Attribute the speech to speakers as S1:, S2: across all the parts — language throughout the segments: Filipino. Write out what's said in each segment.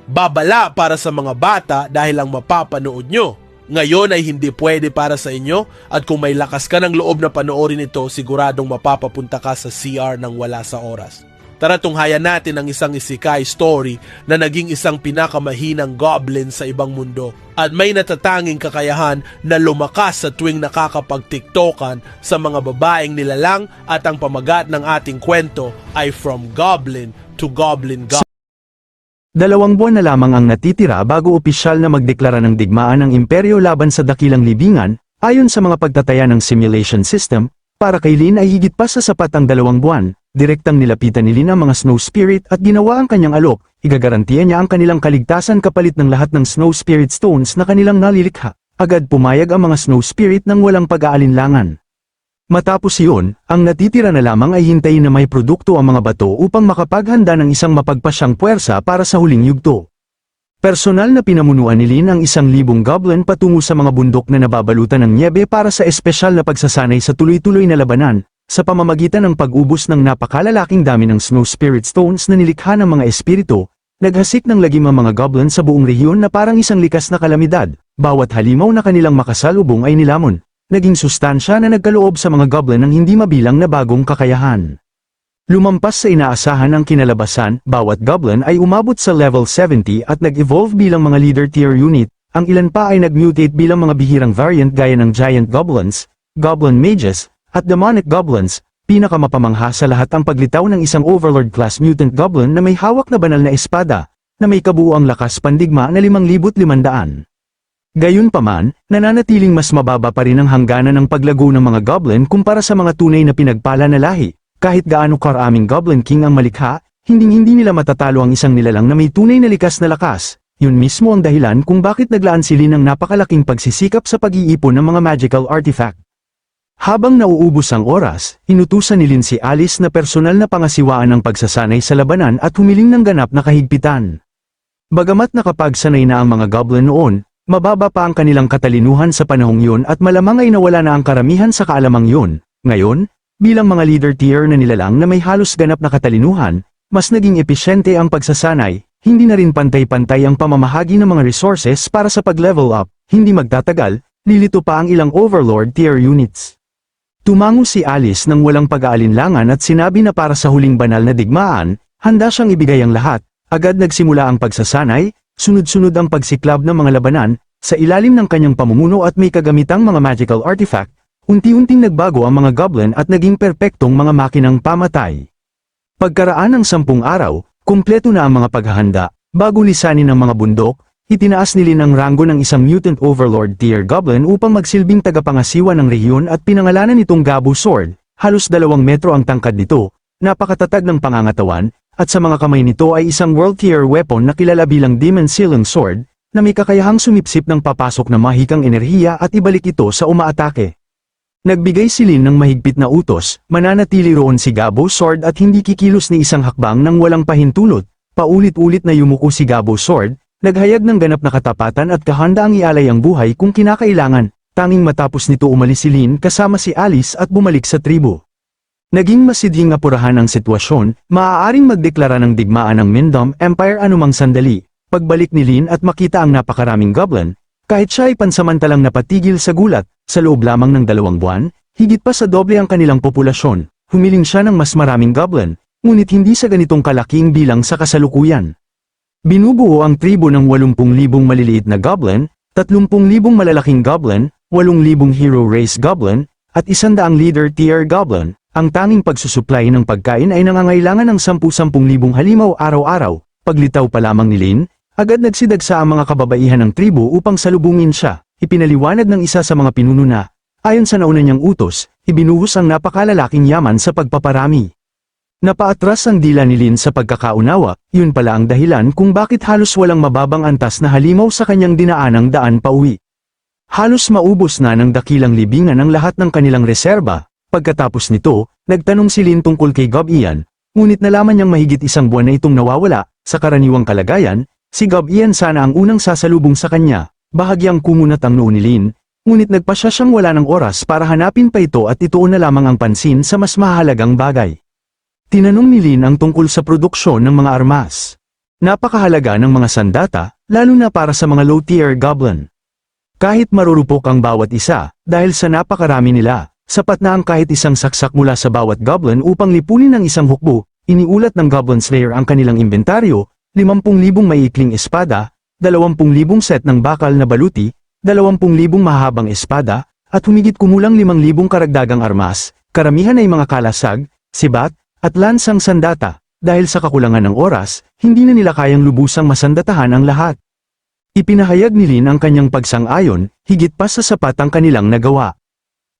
S1: Babala para sa mga bata dahil ang mapapanood nyo ngayon ay hindi pwede para sa inyo, at kung may lakas ka ng loob na panoorin ito, siguradong mapapapunta ka sa CR nang wala sa oras. Tara tunghayan natin ang isang isekai story na naging isang pinakamahinang goblin sa ibang mundo at may natatanging kakayahan na lumakas sa tuwing nakakapag-tiktokan sa mga babaeng nilalang, at ang pamagat ng ating kwento ay From Goblin to Goblin.
S2: 2 buwan na lamang ang natitira bago opisyal na magdeklara ng digmaan ng imperyo laban sa dakilang libingan. Ayon sa mga pagtataya ng simulation system, para kay Lin ay higit pa sa sapat ang 2 buwan. Direktang nilapitan ni Lin ang mga Snow Spirit at ginawa ang kanyang alok. Igagarantiya niya ang kanilang kaligtasan kapalit ng lahat ng Snow Spirit Stones na kanilang nalilikha. Agad pumayag ang mga Snow Spirit nang walang pag-aalinlangan. Matapos iyon, ang natitira na lamang ay hintayin na may produkto ang mga bato upang makapaghanda ng isang mapagpasyang puwersa para sa huling yugto. Personal na pinamunuan ni Lin ang 1,000 goblin patungo sa mga bundok na nababalutan ng nyebe para sa espesyal na pagsasanay sa tuloy-tuloy na labanan, sa pamamagitan ng pag-ubos ng napakalalaking dami ng Snow Spirit Stones na nilikha ng mga espiritu. Naghasik ng lagim ang mga goblin sa buong rehiyon na parang isang likas na kalamidad. Bawat halimaw na kanilang makasalubong ay nilamon. Naging sustansya na nagkaloob sa mga goblin ng hindi mabilang na bagong kakayahan. Lumampas sa inaasahan ang kinalabasan, bawat goblin ay umabot sa level 70 at nag-evolve bilang mga leader tier unit, ang ilan pa ay nag-mutate bilang mga bihirang variant gaya ng giant goblins, goblin mages, at demonic goblins. Pinakamapamangha sa lahat ang paglitaw ng isang overlord class mutant goblin na may hawak na banal na espada, na may kabuuang lakas pandigma na 5,500. Gayunpaman, nananatiling mas mababa pa rin ang hangganan ng paglago ng mga goblin kumpara sa mga tunay na pinagpala na lahi. Kahit gaano karaming Goblin King ang malikha, hindi nila matatalo ang isang nilalang na may tunay na likas na lakas. Yun mismo ang dahilan kung bakit naglaan sila ng napakalaking pagsisikap sa pag-iipon ng mga magical artifact. Habang nauubos ang oras, inutusan ni Lin si Alice na personal na pangasiwaan ang pagsasanay sa labanan at humiling ng ganap na kahigpitan. Bagamat nakapagsanay na ang mga goblin noon, mababa pa ang kanilang katalinuhan sa panahong yun at malamang ay nawala na ang karamihan sa kaalamang yun. Ngayon, bilang mga leader tier na nilalang na may halos ganap na katalinuhan, mas naging episyente ang pagsasanay, hindi na rin pantay-pantay ang pamamahagi ng mga resources para sa pag-level up. Hindi magtatagal, lilito pa ang ilang overlord tier units. Tumango si Alice nang walang pag-aalinlangan at sinabi na para sa huling banal na digmaan, handa siyang ibigay ang lahat. Agad nagsimula ang pagsasanay, sunod-sunod ang pagsiklab ng mga labanan, sa ilalim ng kanyang pamumuno at may kagamitang mga magical artifact, unti-unting nagbago ang mga goblin at naging perpektong mga makinang pamatay. Pagkaraan ng 10 araw, kumpleto na ang mga paghahanda, bago lisanin ang mga bundok, itinaas ni Lin ang ranggo ng isang mutant overlord tier goblin upang magsilbing tagapangasiwa ng rehiyon at pinangalanan itong Gabu Sword. Halos 2 metro ang tangkad nito, napakatatag ng pangangatawan, at sa mga kamay nito ay isang world tier weapon na kilala bilang Demon Sealing Sword, na may kakayahang sumipsip ng papasok na mahikang enerhiya at ibalik ito sa umaatake. Nagbigay si Lin ng mahigpit na utos, mananatili roon si Gabu Sword at hindi kikilos ni isang hakbang nang walang pahintulot. Paulit-ulit na yumuko si Gabu Sword, naghayag ng ganap na katapatan at kahandaang ialay ang buhay kung kinakailangan. Tanging matapos nito umalis si Lin kasama si Alice at bumalik sa tribo. Naging masidhing apurahan ang sitwasyon, maaaring magdeklara ng digmaan ng Mindom Empire anumang sandali. Pagbalik ni Lin at makita ang napakaraming goblin, kahit siya ay pansamantalang napatigil sa gulat, sa loob lamang ng 2 buwan, higit pa sa doble ang kanilang populasyon. Humiling siya ng mas maraming goblin, ngunit hindi sa ganitong kalaking bilang sa kasalukuyan. Binubuo ang tribo ng 80,000 maliliit na goblin, 30,000 malalaking goblin, 8,000 hero race goblin, at 100 leader tier goblin. Ang tanging pagsusupply ng pagkain ay nangangailangan ng 10,000 halimaw araw-araw. Paglitaw pa lamang ni Lin, agad nagsidagsa ang mga kababaihan ng tribo upang salubungin siya. Ipinaliwanag ng isa sa mga pinuno na, ayon sa nauna niyang utos, ibinuhos ang napakalalaking yaman sa pagpaparami. Napaatras ang dila ni Lin sa pagkakaunawa, yun pala ang dahilan kung bakit halos walang mababang antas na halimaw sa kanyang dinaanang daan pauwi. Halos maubos na ng dakilang libingan ang lahat ng kanilang reserba. Pagkatapos nito, nagtanong si Lin tungkol kay Gob Ian, ngunit nalaman niyang mahigit 1 buwan na itong nawawala. Sa karaniwang kalagayan, si Gob Ian sana ang unang sasalubong sa kanya. Bahagyang kumunat ang noo ni Lin, ngunit nagpasya siyang wala ng oras para hanapin pa ito at ituon na lamang ang pansin sa mas mahalagang bagay. Tinanong ni Lin ang tungkol sa produksyon ng mga armas. Napakahalaga ng mga sandata, lalo na para sa mga low-tier goblin. Kahit marurupok ang bawat isa, dahil sa napakarami nila, sapat na ang kahit isang saksak mula sa bawat goblin upang lipunin ang isang hukbo. Iniulat ng Goblin Slayer ang kanilang inventaryo, 50,000 maiikling espada, 20,000 set ng bakal na baluti, 20,000 mahabang espada, at humigit kumulang 5,000 karagdagang armas, karamihan ay mga kalasag, sibat, at lansang sandata. Dahil sa kakulangan ng oras, hindi na nila kayang lubusang masandatahan ang lahat. Ipinahayag ni Lin ang kanyang pagsang-ayon, higit pa sa sapat ang kanilang nagawa.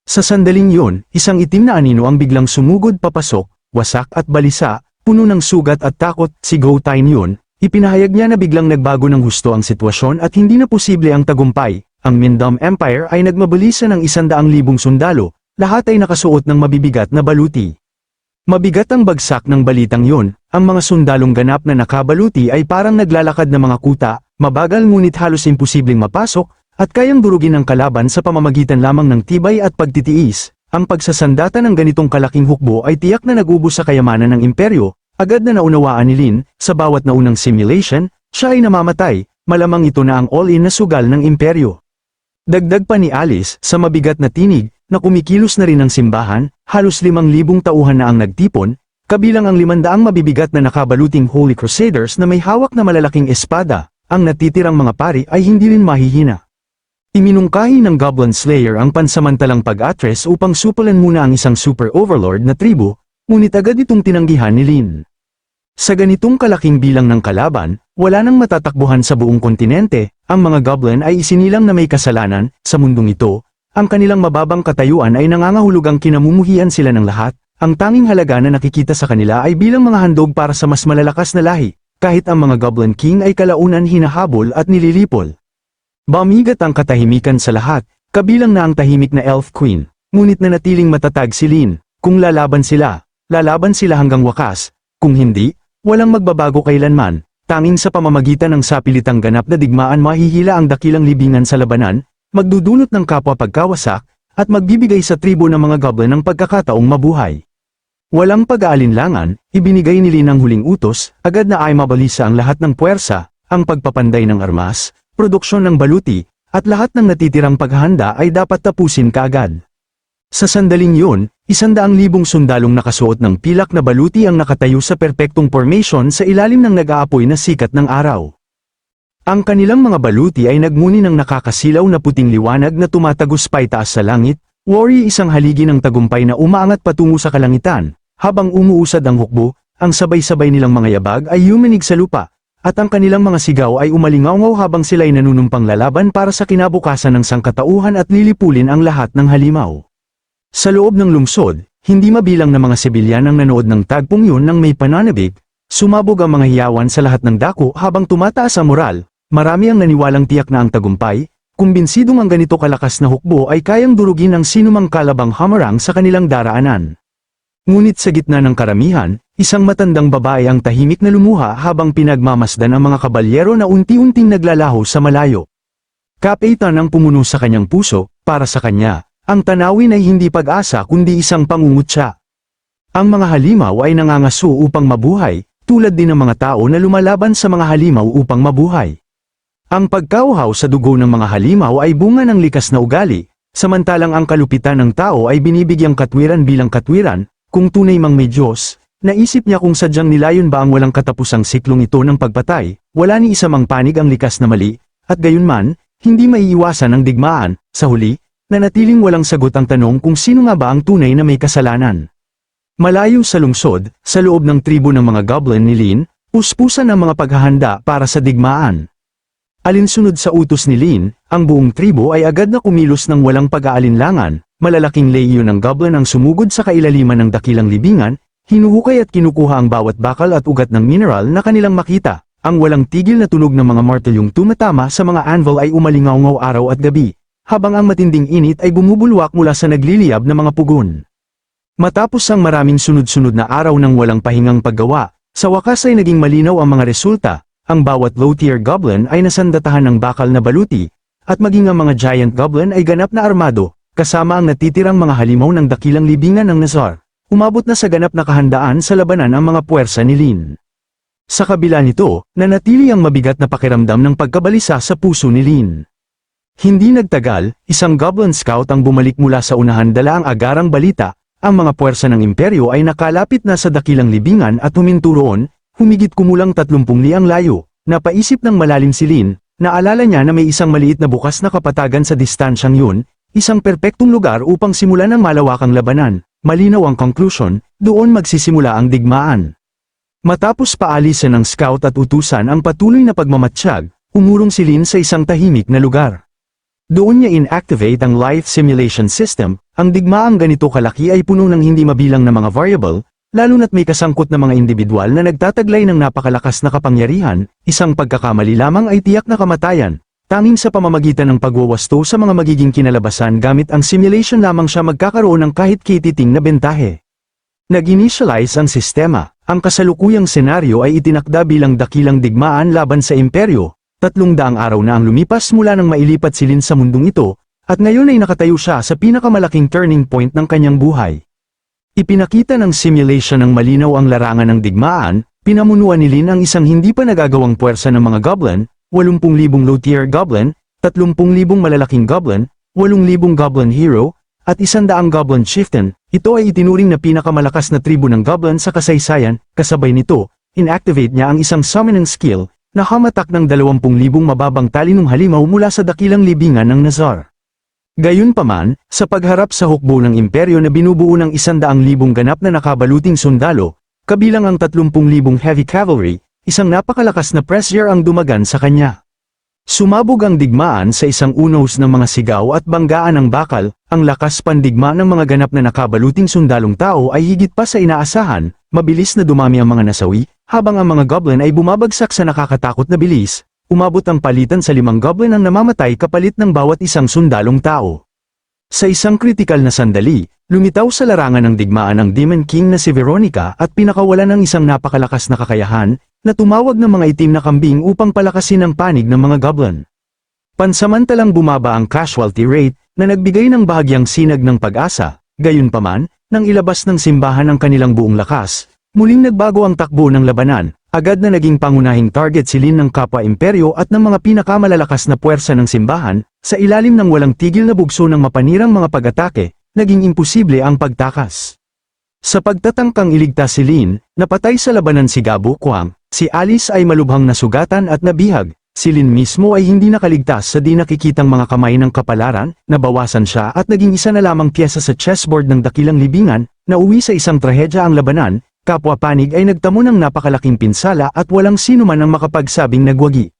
S2: Sa sandaling yun, isang itim na anino ang biglang sumugod papasok, wasak at balisa, puno ng sugat at takot. Si Go Tine yun, ipinahayag niya na biglang nagbago ng husto ang sitwasyon at hindi na posible ang tagumpay. Ang Mindom Empire ay nagmabalisa ng 100,000 sundalo, lahat ay nakasuot ng mabibigat na baluti. Mabigat ang bagsak ng balitang yun, ang mga sundalong ganap na nakabaluti ay parang naglalakad na mga kuta, mabagal ngunit halos imposibleng mapasok, at kayang durugin ang kalaban sa pamamagitan lamang ng tibay at pagtitiis. Ang pagsasandata ng ganitong kalaking hukbo ay tiyak na nag-ubos sa kayamanan ng imperyo. Agad na naunawaan ni Lin, sa bawat naunang simulation, siya ay namamatay, malamang ito na ang all-in na sugal ng imperyo. Dagdag pa ni Alice, sa mabigat na tinig, na kumikilos na rin ang simbahan, halos 5,000 tauhan na ang nagtipon, kabilang ang 500 mabibigat na nakabaluting Holy Crusaders na may hawak na malalaking espada. Ang natitirang mga pari ay hindi rin mahihina. Iminungkahi ng Goblin Slayer ang pansamantalang pag-atres upang supulan muna ang isang super overlord na tribo, ngunit agad itong tinanggihan ni Lin. Sa ganitong kalaking bilang ng kalaban, wala nang matatakbuhan sa buong kontinente. Ang mga goblin ay isinilang na may kasalanan. Sa mundong ito, ang kanilang mababang katayuan ay nangangahulugang kinamumuhian sila ng lahat. Ang tanging halaga na nakikita sa kanila ay bilang mga handog para sa mas malalakas na lahi, kahit ang mga Goblin King ay kalaunan hinahabol at nililipol. Bumigat ang katahimikan sa lahat, kabilang na ang tahimik na Elf Queen, ngunit nanatiling matatag si Lin. Kung lalaban sila hanggang wakas. Kung hindi, walang magbabago kailanman. Tanging sa pamamagitan ng sapilitang ganap na digmaan mahihila ang dakilang libingan sa labanan, magdudulot ng kapwa pagkawasak, at magbibigay sa tribo ng mga goblin ng pagkakataong mabuhay. Walang pag-aalinlangan, ibinigay ni Lin ang huling utos, agad na ay mabalisa ang lahat ng puwersa, ang pagpapanday ng armas, produksyon ng baluti, at lahat ng natitirang paghahanda ay dapat tapusin kaagad. Sa sandaling yun, 100,000 sundalong nakasuot ng pilak na baluti ang nakatayo sa perpektong formation sa ilalim ng nag-aapoy na sikat ng araw. Ang kanilang mga baluti ay nagmuni ng nakakasilaw na puting liwanag na tumataguspay taas sa langit. Worry, isang haligi ng tagumpay na umaangat patungo sa kalangitan. Habang umuusad ang hukbo, ang sabay-sabay nilang mga yabag ay yuminig sa lupa, at ang kanilang mga sigaw ay umalingaw habang sila'y nanunumpang lalaban para sa kinabukasan ng sangkatauhan at lilipulin ang lahat ng halimaw. Sa loob ng lungsod, hindi mabilang na mga sibilyan ang nanood ng tagpong yun ng may pananabik. Sumabog ang mga hiyawan sa lahat ng dako habang tumataas ang moral. Marami ang naniwalang tiyak na ang tagumpay, kumbinsidong ang ganito kalakas na hukbo ay kayang durugin ang sinumang kalabang hamarang sa kanilang daraanan. Ngunit sa gitna ng karamihan, isang matandang babae ang tahimik na lumuha habang pinagmamasdan ang mga kabalyero na unti-unting naglalaho sa malayo. Kapitan ang pumuno sa kanyang puso, para sa kanya, ang tanawin ay hindi pag-asa kundi isang pangungutya. Ang mga halimaw ay nangangaso upang mabuhay, tulad din ng mga tao na lumalaban sa mga halimaw upang mabuhay. Ang pagkauhaw sa dugo ng mga halimaw ay bunga ng likas na ugali, samantalang ang kalupitan ng tao ay binibigyang katwiran bilang katwiran. Kung tunay mang may Diyos, naisip niya kung sadyang nilayon ba ang walang katapusang siklong ito ng pagpatay. Wala ni isa mang panig ang likas na mali, at gayunman, hindi maiiwasan ang digmaan. Sa huli, nanatiling walang sagot ang tanong kung sino nga ba ang tunay na may kasalanan. Malayo sa lungsod, sa loob ng tribo ng mga goblin ni Lin, puspusan ang mga paghahanda para sa digmaan. Alinsunod sa utos ni Lin, ang buong tribo ay agad na kumilos ng walang pag-aalinlangan. Malalaking leyo ng goblin ang sumugod sa kailaliman ng dakilang libingan, hinuhukay at kinukuha ang bawat bakal at ugat ng mineral na kanilang makita. Ang walang tigil na tunog ng mga martilyong tumatama sa mga anvil ay umalingaw araw at gabi, habang ang matinding init ay bumubulwak mula sa nagliliyab na mga pugon. Matapos ang maraming sunod-sunod na araw ng walang pahingang paggawa, sa wakas ay naging malinaw ang mga resulta. Ang bawat low-tier goblin ay nasandatahan ng bakal na baluti, at maging ang mga giant goblin ay ganap na armado, kasama ang natitirang mga halimaw ng dakilang libingan ng Nazar. Umabot na sa ganap na kahandaan sa labanan ang mga puwersa ni Lin. Sa kabila nito, nanatili ang mabigat na pakiramdam ng pagkabalisa sa puso ni Lin. Hindi nagtagal, isang Goblin Scout ang bumalik mula sa unahan dala ang agarang balita, ang mga puwersa ng imperyo ay nakalapit na sa dakilang libingan at huminto roon, humigit kumulang 30 liang layo. Napaisip ng malalim si Lin, naalala niya na may isang maliit na bukas na kapatagan sa distansyang yun, isang perpektong lugar upang simulan ang malawakang labanan. Malinaw ang conclusion, doon magsisimula ang digmaan. Matapos paalisan ng scout at utusan ang patuloy na pagmamatsyag, umurong si Lin sa isang tahimik na lugar. Doon niya inactivate ang life simulation system. Ang digmaang ganito kalaki ay puno ng hindi mabilang na mga variable, lalo na't may kasangkot na mga individual na nagtataglay ng napakalakas na kapangyarihan, isang pagkakamali lamang ay tiyak na kamatayan. Tanging sa pamamagitan ng pagwawasto sa mga magiging kinalabasan gamit ang simulation lamang siya magkakaroon ng kahit kititing na bentahe. Nag-initialize ang sistema. Ang kasalukuyang senaryo ay itinakda bilang dakilang digmaan laban sa imperyo. 300 araw na ang lumipas mula nang mailipat si Lin sa mundong ito, at ngayon ay nakatayo siya sa pinakamalaking turning point ng kanyang buhay. Ipinakita ng simulation ng malinaw ang larangan ng digmaan, pinamunuan ni Lin ang isang hindi pa nagagawang puwersa ng mga goblin, 80,000 low-tier goblin, 30,000 malalaking goblin, 8,000 goblin hero, at 100 goblin chieftain. Ito ay itinuring na pinakamalakas na tribo ng goblin sa kasaysayan. Kasabay nito, inactivate niya ang isang summoning skill, na hamatak ng 20,000 mababang talinong halimaw mula sa dakilang libingan ng Nazar. Gayunpaman, sa pagharap sa hukbo ng imperyo na binubuo ng 100,000 ganap na nakabaluting sundalo, kabilang ang 30,000 heavy cavalry, isang napakalakas na pressure ang dumagan sa kanya. Sumabog ang digmaan sa isang unos ng mga sigaw at banggaan ng bakal. Ang lakas pandigma ng mga ganap na nakabaluting sundalong tao ay higit pa sa inaasahan, mabilis na dumami ang mga nasawi, habang ang mga goblin ay bumabagsak sa nakakatakot na bilis. Umabot ang palitan sa 5 goblin ang namamatay kapalit ng bawat isang sundalong tao. Sa isang kritikal na sandali, lumitaw sa larangan ng digmaan ang Demon King na si Veronica at pinakawalan ng isang napakalakas na kakayahan, na tumawag ng mga itim na kambing upang palakasin ang panig ng mga goblin. Pansamantalang bumaba ang casualty rate, na nagbigay ng bahagyang sinag ng pag-asa. Gayunpaman, nang ilabas ng simbahan ang kanilang buong lakas, muling nagbago ang takbo ng labanan. Agad na naging pangunahing target si Lin ng kapwa imperyo at ng mga pinakamalalakas na puwersa ng simbahan, sa ilalim ng walang tigil na bugso ng mapanirang mga pag-atake, naging imposible ang pagtakas. Sa pagtatangkang iligtas si Lin, napatay sa labanan si Gabo Kwang, si Alice ay malubhang nasugatan at nabihag, si Lin mismo ay hindi nakaligtas sa di nakikitang mga kamay ng kapalaran, nabawasan siya at naging isa na lamang pyesa sa chessboard ng dakilang libingan, na uwi sa isang trahedya ang labanan. Kapwa panig ay nagtamo ng napakalaking pinsala at walang sino man ang makapagsabing nagwagi.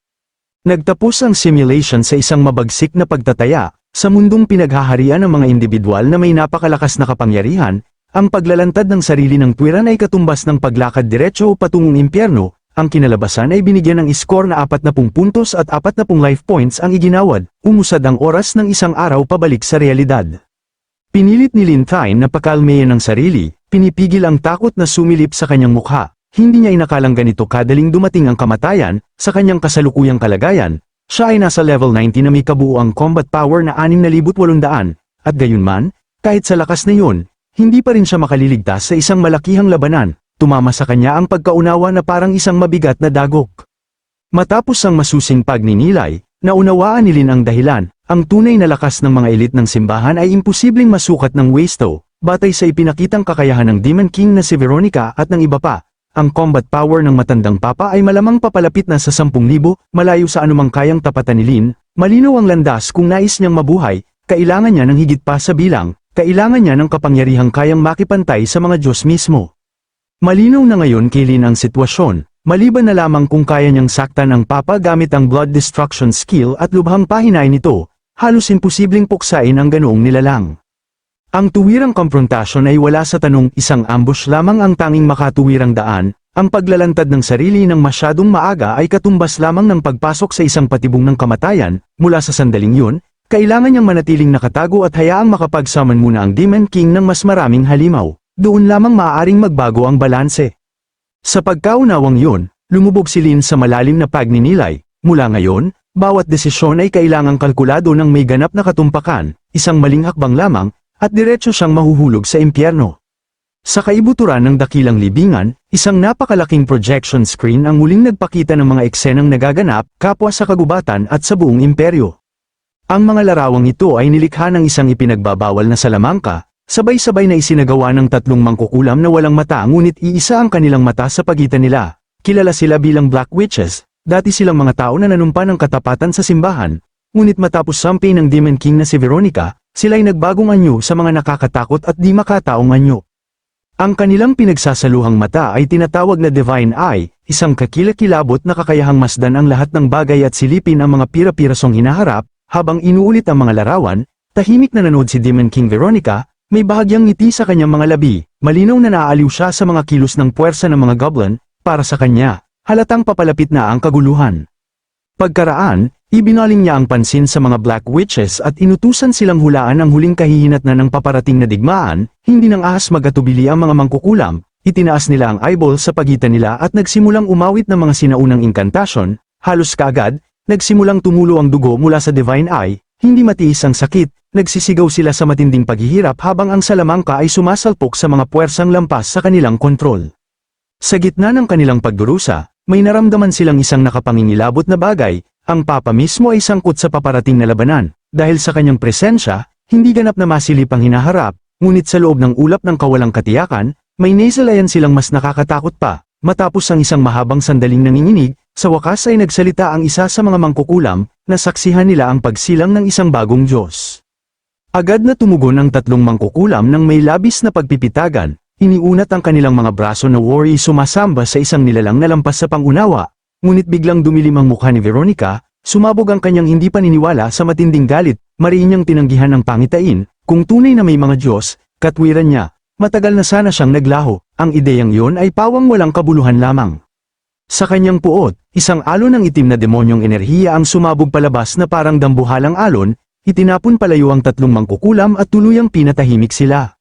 S2: Nagtapos ang simulation sa isang mabagsik na pagtataya, sa mundong pinaghaharian ng mga individual na may napakalakas na kapangyarihan. Ang paglalantad ng sarili ng tuwiran ay katumbas ng paglakad diretso patungong impyerno. Ang kinalabasan ay binigyan ng score na 40 puntos at 40 life points ang iginawad. Umusad ang oras ng isang araw pabalik sa realidad. Pinilit ni Lin Thain na pakalmayan ng sarili. Pinipigil ang takot na sumilip sa kanyang mukha. Hindi niya inakalang ganito kadaling dumating ang kamatayan. Sa kanyang kasalukuyang kalagayan, siya ay nasa level 90 na may kabuuang combat power na 6,800, at gayunman, kahit sa lakas na yun, hindi pa rin siya makaliligtas sa isang malakihang labanan. Tumama sa kanya ang pagkaunawa na parang isang mabigat na dagok. Matapos ang masusing pagninilay, naunawaan ni Lin ang dahilan. Ang tunay na lakas ng mga elit ng simbahan ay imposibleng masukat ng wasto. Batay sa ipinakitang kakayahan ng Demon King na si Veronica at ng iba pa, ang combat power ng matandang papa ay malamang papalapit na sa 10,000, malayo sa anumang kayang tapatan ni Lin. Malinaw ang landas kung nais niyang mabuhay, kailangan niya ng higit pa sa bilang, kailangan niya ng kapangyarihang kayang makipantay sa mga Diyos mismo. Malinaw na ngayon kay Lin ang sitwasyon, maliban na lamang kung kaya niyang saktan ang papa gamit ang blood destruction skill at lubhang pahinain nito, halos imposibleng puksain ang ganoong nilalang. Ang tuwirang konfrontasyon ay wala sa tanong, isang ambush lamang ang tanging makatuwirang daan. Ang paglalantad ng sarili ng masyadong maaga ay katumbas lamang ng pagpasok sa isang patibong ng kamatayan. Mula sa sandaling yun, kailangan niyang manatiling nakatago at hayaang makapagsaman muna ang Demon King ng mas maraming halimaw. Doon lamang maaaring magbago ang balanse. Sa pagkaunawang yun, lumubog si Lin sa malalim na pagninilay. Mula ngayon, bawat desisyon ay kailangang kalkulado ng may ganap na katumpakan, isang maling hakbang lamang, at diretso siyang mahuhulog sa impyerno. Sa kaibuturan ng dakilang libingan, isang napakalaking projection screen ang muling nagpakita ng mga eksenang nagaganap kapwa sa kagubatan at sa buong imperyo. Ang mga larawang ito ay nilikha ng isang ipinagbabawal na salamangka, sabay-sabay na isinagawa ng tatlong mangkukulam na walang mata ngunit iisa ang kanilang mata sa pagitan nila. Kilala sila bilang Black Witches, dati silang mga tao na nanumpa ng katapatan sa simbahan, ngunit matapos sampi ng Demon King na si Veronica, sila'y nagbagong anyo sa mga nakakatakot at di makataong anyo. Ang kanilang pinagsasaluhang mata ay tinatawag na Divine Eye, isang kakilakilabot na kakayahang masdan ang lahat ng bagay at silipin ang mga pira-pirasong hinaharap. Habang inuulit ang mga larawan, tahimik na nanood si Demon King Veronica, may bahagyang ngiti sa kanyang mga labi, malinaw na naaaliw siya sa mga kilos ng puwersa ng mga goblin, para sa kanya, halatang papalapit na ang kaguluhan. Pagkaraan, ibinaling niya ang pansin sa mga Black Witches at inutusan silang hulaan ang huling kahihinatnan ng paparating na digmaan, hindi nang ahas magatubili ang mga mangkukulam, itinaas nila ang eyeball sa pagitan nila at nagsimulang umawit ng mga sinaunang inkantasyon, halos kaagad, nagsimulang tumulo ang dugo mula sa Divine Eye, hindi matiis ang sakit, nagsisigaw sila sa matinding paghihirap habang ang salamangka ay sumasalpok sa mga puwersang lampas sa kanilang kontrol. Sa gitna ng kanilang pagdurusa, may naramdaman silang isang nakapangingilabot na bagay, ang Papa mismo ay sangkot sa paparating na labanan, dahil sa kanyang presensya, hindi ganap na masilip ang hinaharap, ngunit sa loob ng ulap ng kawalang katiyakan, may nasalayan silang mas nakakatakot pa. Matapos ang isang mahabang sandaling nanginginig, sa wakas ay nagsalita ang isa sa mga mangkukulam, na saksihan nila ang pagsilang ng isang bagong Diyos. Agad na tumugon ang tatlong mangkukulam ng may labis na pagpipitagan, iniunat ang kanilang mga braso na worry sumasamba sa isang nilalang na lampas sa pangunawa, ngunit biglang dumilim ang mukha ni Veronica, sumabog ang kanyang hindi paniniwala sa matinding galit, mariin niyang tinanggihan ang pangitain, kung tunay na may mga Diyos, katwiran niya. Matagal na sana siyang naglaho, ang ideyang yun ay pawang walang kabuluhan lamang. Sa kanyang puot, isang alon ng itim na demonyong enerhiya ang sumabog palabas na parang dambuhalang alon, itinapon palayo ang tatlong mangkukulam at tuluyang pinatahimik sila.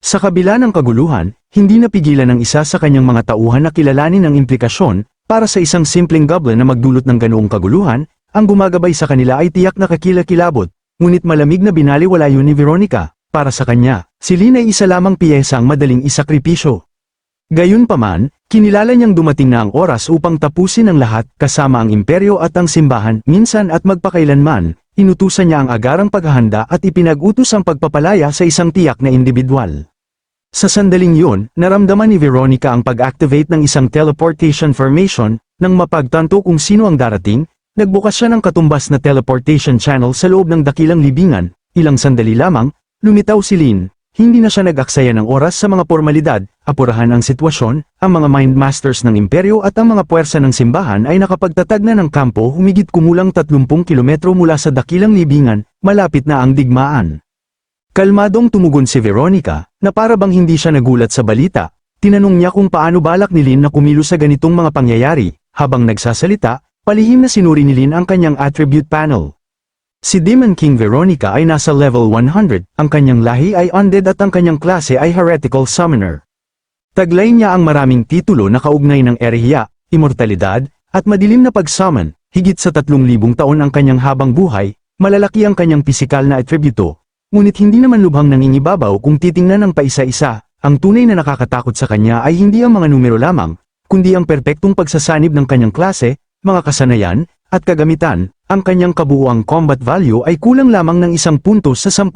S2: Sa kabila ng kaguluhan, hindi napigilan ng isa sa kanyang mga tauhan na kilalanin ang implikasyon, para sa isang simpleng goblin na magdulot ng ganoong kaguluhan, ang gumagabay sa kanila ay tiyak na kakilakilabot, ngunit malamig na binaliwala yun ni Veronica. Para sa kanya, si Lynn ay isa lamang piyesang madaling isakripisyo. Gayunpaman, kinilala niyang dumating na ang oras upang tapusin ang lahat kasama ang imperyo at ang simbahan, minsan at magpakailanman, inutusan niya ang agarang paghahanda at ipinag-utos ang pagpapalaya sa isang tiyak na individual. Sa sandaling yun, naramdaman ni Veronica ang pag-activate ng isang teleportation formation, nang mapagtanto kung sino ang darating, nagbukas siya ng katumbas na teleportation channel sa loob ng dakilang libingan, ilang sandali lamang, lumitaw si Lynn, hindi na siya nag-aksaya ng oras sa mga formalidad, apurahan ang sitwasyon, ang mga mind masters ng imperyo at ang mga puwersa ng simbahan ay nakapagtatag na ng kampo humigit kumulang 30 kilometro mula sa dakilang libingan, malapit na ang digmaan. Kalmadong tumugon si Veronica, na para bang hindi siya nagulat sa balita, tinanong niya kung paano balak ni Lynn na kumilos sa ganitong mga pangyayari, habang nagsasalita, palihim na sinuri ni Lynn ang kanyang attribute panel. Si Demon King Veronica ay nasa level 100, ang kanyang lahi ay undead at ang kanyang klase ay heretical summoner. Taglay niya ang maraming titulo na kaugnay ng erehiya, immortalidad, at madilim na pag-summon, higit sa 3,000 taon ang kanyang habang buhay, malalaki ang kanyang pisikal na atributo, ngunit hindi naman lubhang nangingibabaw kung titingnan ng paisa-isa, ang tunay na nakakatakot sa kanya ay hindi ang mga numero lamang, kundi ang perpektong pagsasanib ng kanyang klase, mga kasanayan, at kagamitan. Ang kanyang kabuuang combat value ay kulang lamang ng 1 puntos sa 10,000.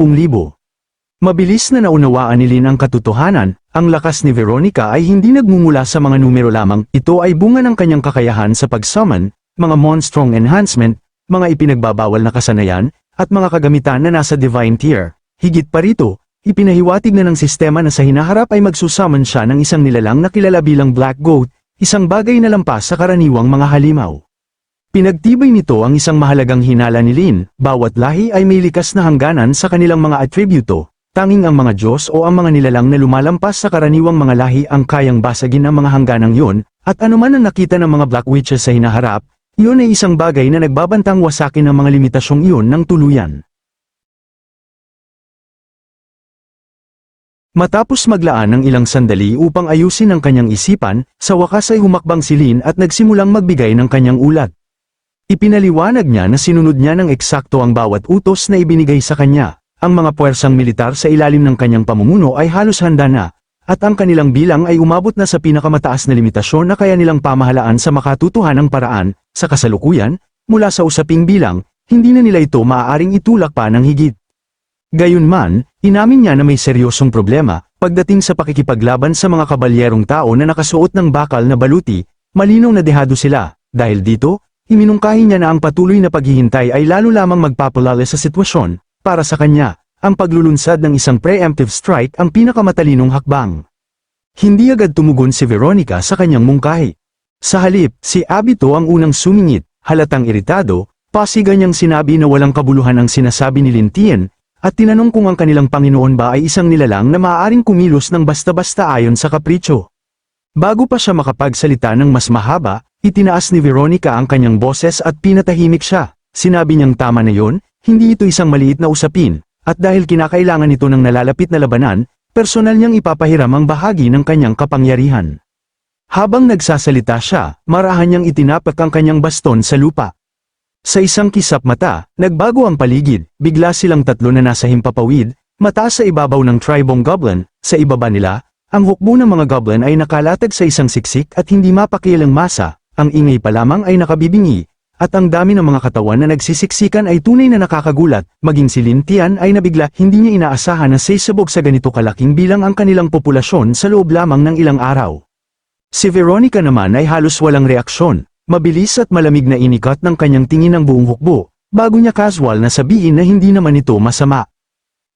S2: Mabilis na naunawaan ni Lynn ang katotohanan, ang lakas ni Veronica ay hindi nagmumula sa mga numero lamang, ito ay bunga ng kanyang kakayahan sa pag-summon, mga monstrong enhancement, mga ipinagbabawal na kasanayan, at mga kagamitan na nasa divine tier. Higit pa rito, ipinahiwatig na ng sistema na sa hinaharap ay magsusummon siya ng isang nilalang na kilala bilang Black Goat, isang bagay na lampas sa karaniwang mga halimaw. Pinagtibay nito ang isang mahalagang hinala ni Lynn, bawat lahi ay may likas na hangganan sa kanilang mga atributo, tanging ang mga Diyos o ang mga nilalang na lumalampas sa karaniwang mga lahi ang kayang basagin ang mga hangganang yun, at anuman ang nakita ng mga Black Witches sa hinaharap, yun ay isang bagay na nagbabantang wasakin ang mga limitasyong iyon ng tuluyan. Matapos maglaan ng ilang sandali upang ayusin ang kanyang isipan, sa wakas ay humakbang si Lynn at nagsimulang magbigay ng kanyang ulat. Ipinaliwanag niya na sinunod niya ng eksakto ang bawat utos na ibinigay sa kanya. Ang mga puwersang militar sa ilalim ng kanyang pamumuno ay halos handa na, at ang kanilang bilang ay umabot na sa pinakamataas na limitasyon na kaya nilang pamahalaan sa makatutuhanang paraan. Sa kasalukuyan, mula sa usaping bilang, hindi na nila ito maaaring itulak pa ng higit. Gayunman, inamin niya na may seryosong problema pagdating sa pakikipaglaban sa mga kabalyerong tao na nakasuot ng bakal na baluti. Malinaw na dehado sila. Dahil dito, iminungkahi niya na ang patuloy na paghihintay ay lalo lamang magpapalala sa sitwasyon. Para sa kanya, ang paglulunsad ng isang preemptive strike ang pinakamatalinong hakbang. Hindi agad tumugon si Veronica sa kanyang mungkahi. Sa halip, si Abito ang unang sumingit, halatang iritado, pasigan niyang sinabi na walang kabuluhan ang sinasabi ni Lintien, at tinanong kung ang kanilang Panginoon ba ay isang nilalang na maaaring kumilos ng basta-basta ayon sa kapritsyo. Bago pa siya makapagsalita ng mas mahaba, itinaas ni Veronica ang kanyang boses at pinatahimik siya. Sinabi niyang tama na yon, hindi ito isang maliit na usapin, at dahil kinakailangan ito ng nalalapit na labanan, personal niyang ipapahiram ang bahagi ng kanyang kapangyarihan. Habang nagsasalita siya, marahan niyang itinapak ang kanyang baston sa lupa. Sa isang kisap mata, nagbago ang paligid, bigla silang tatlo na nasa himpapawid, mataas sa ibabaw ng tribong goblin, sa ibaba nila, ang hukbo ng mga goblin ay nakalatag sa isang siksik at hindi mapakialang masa, ang ingay pa lamang ay nakabibingi, at ang dami ng mga katawan na nagsisiksikan ay tunay na nakakagulat, maging si Lintien ay nabigla, hindi niya inaasahan na sisabog sa ganito kalaking bilang ang kanilang populasyon sa loob lamang ng ilang araw. Si Veronica naman ay halos walang reaksyon. Mabilis at malamig na inikat ng kanyang tingin ang buong hukbo, bago niya casual na sabihin na hindi naman ito masama.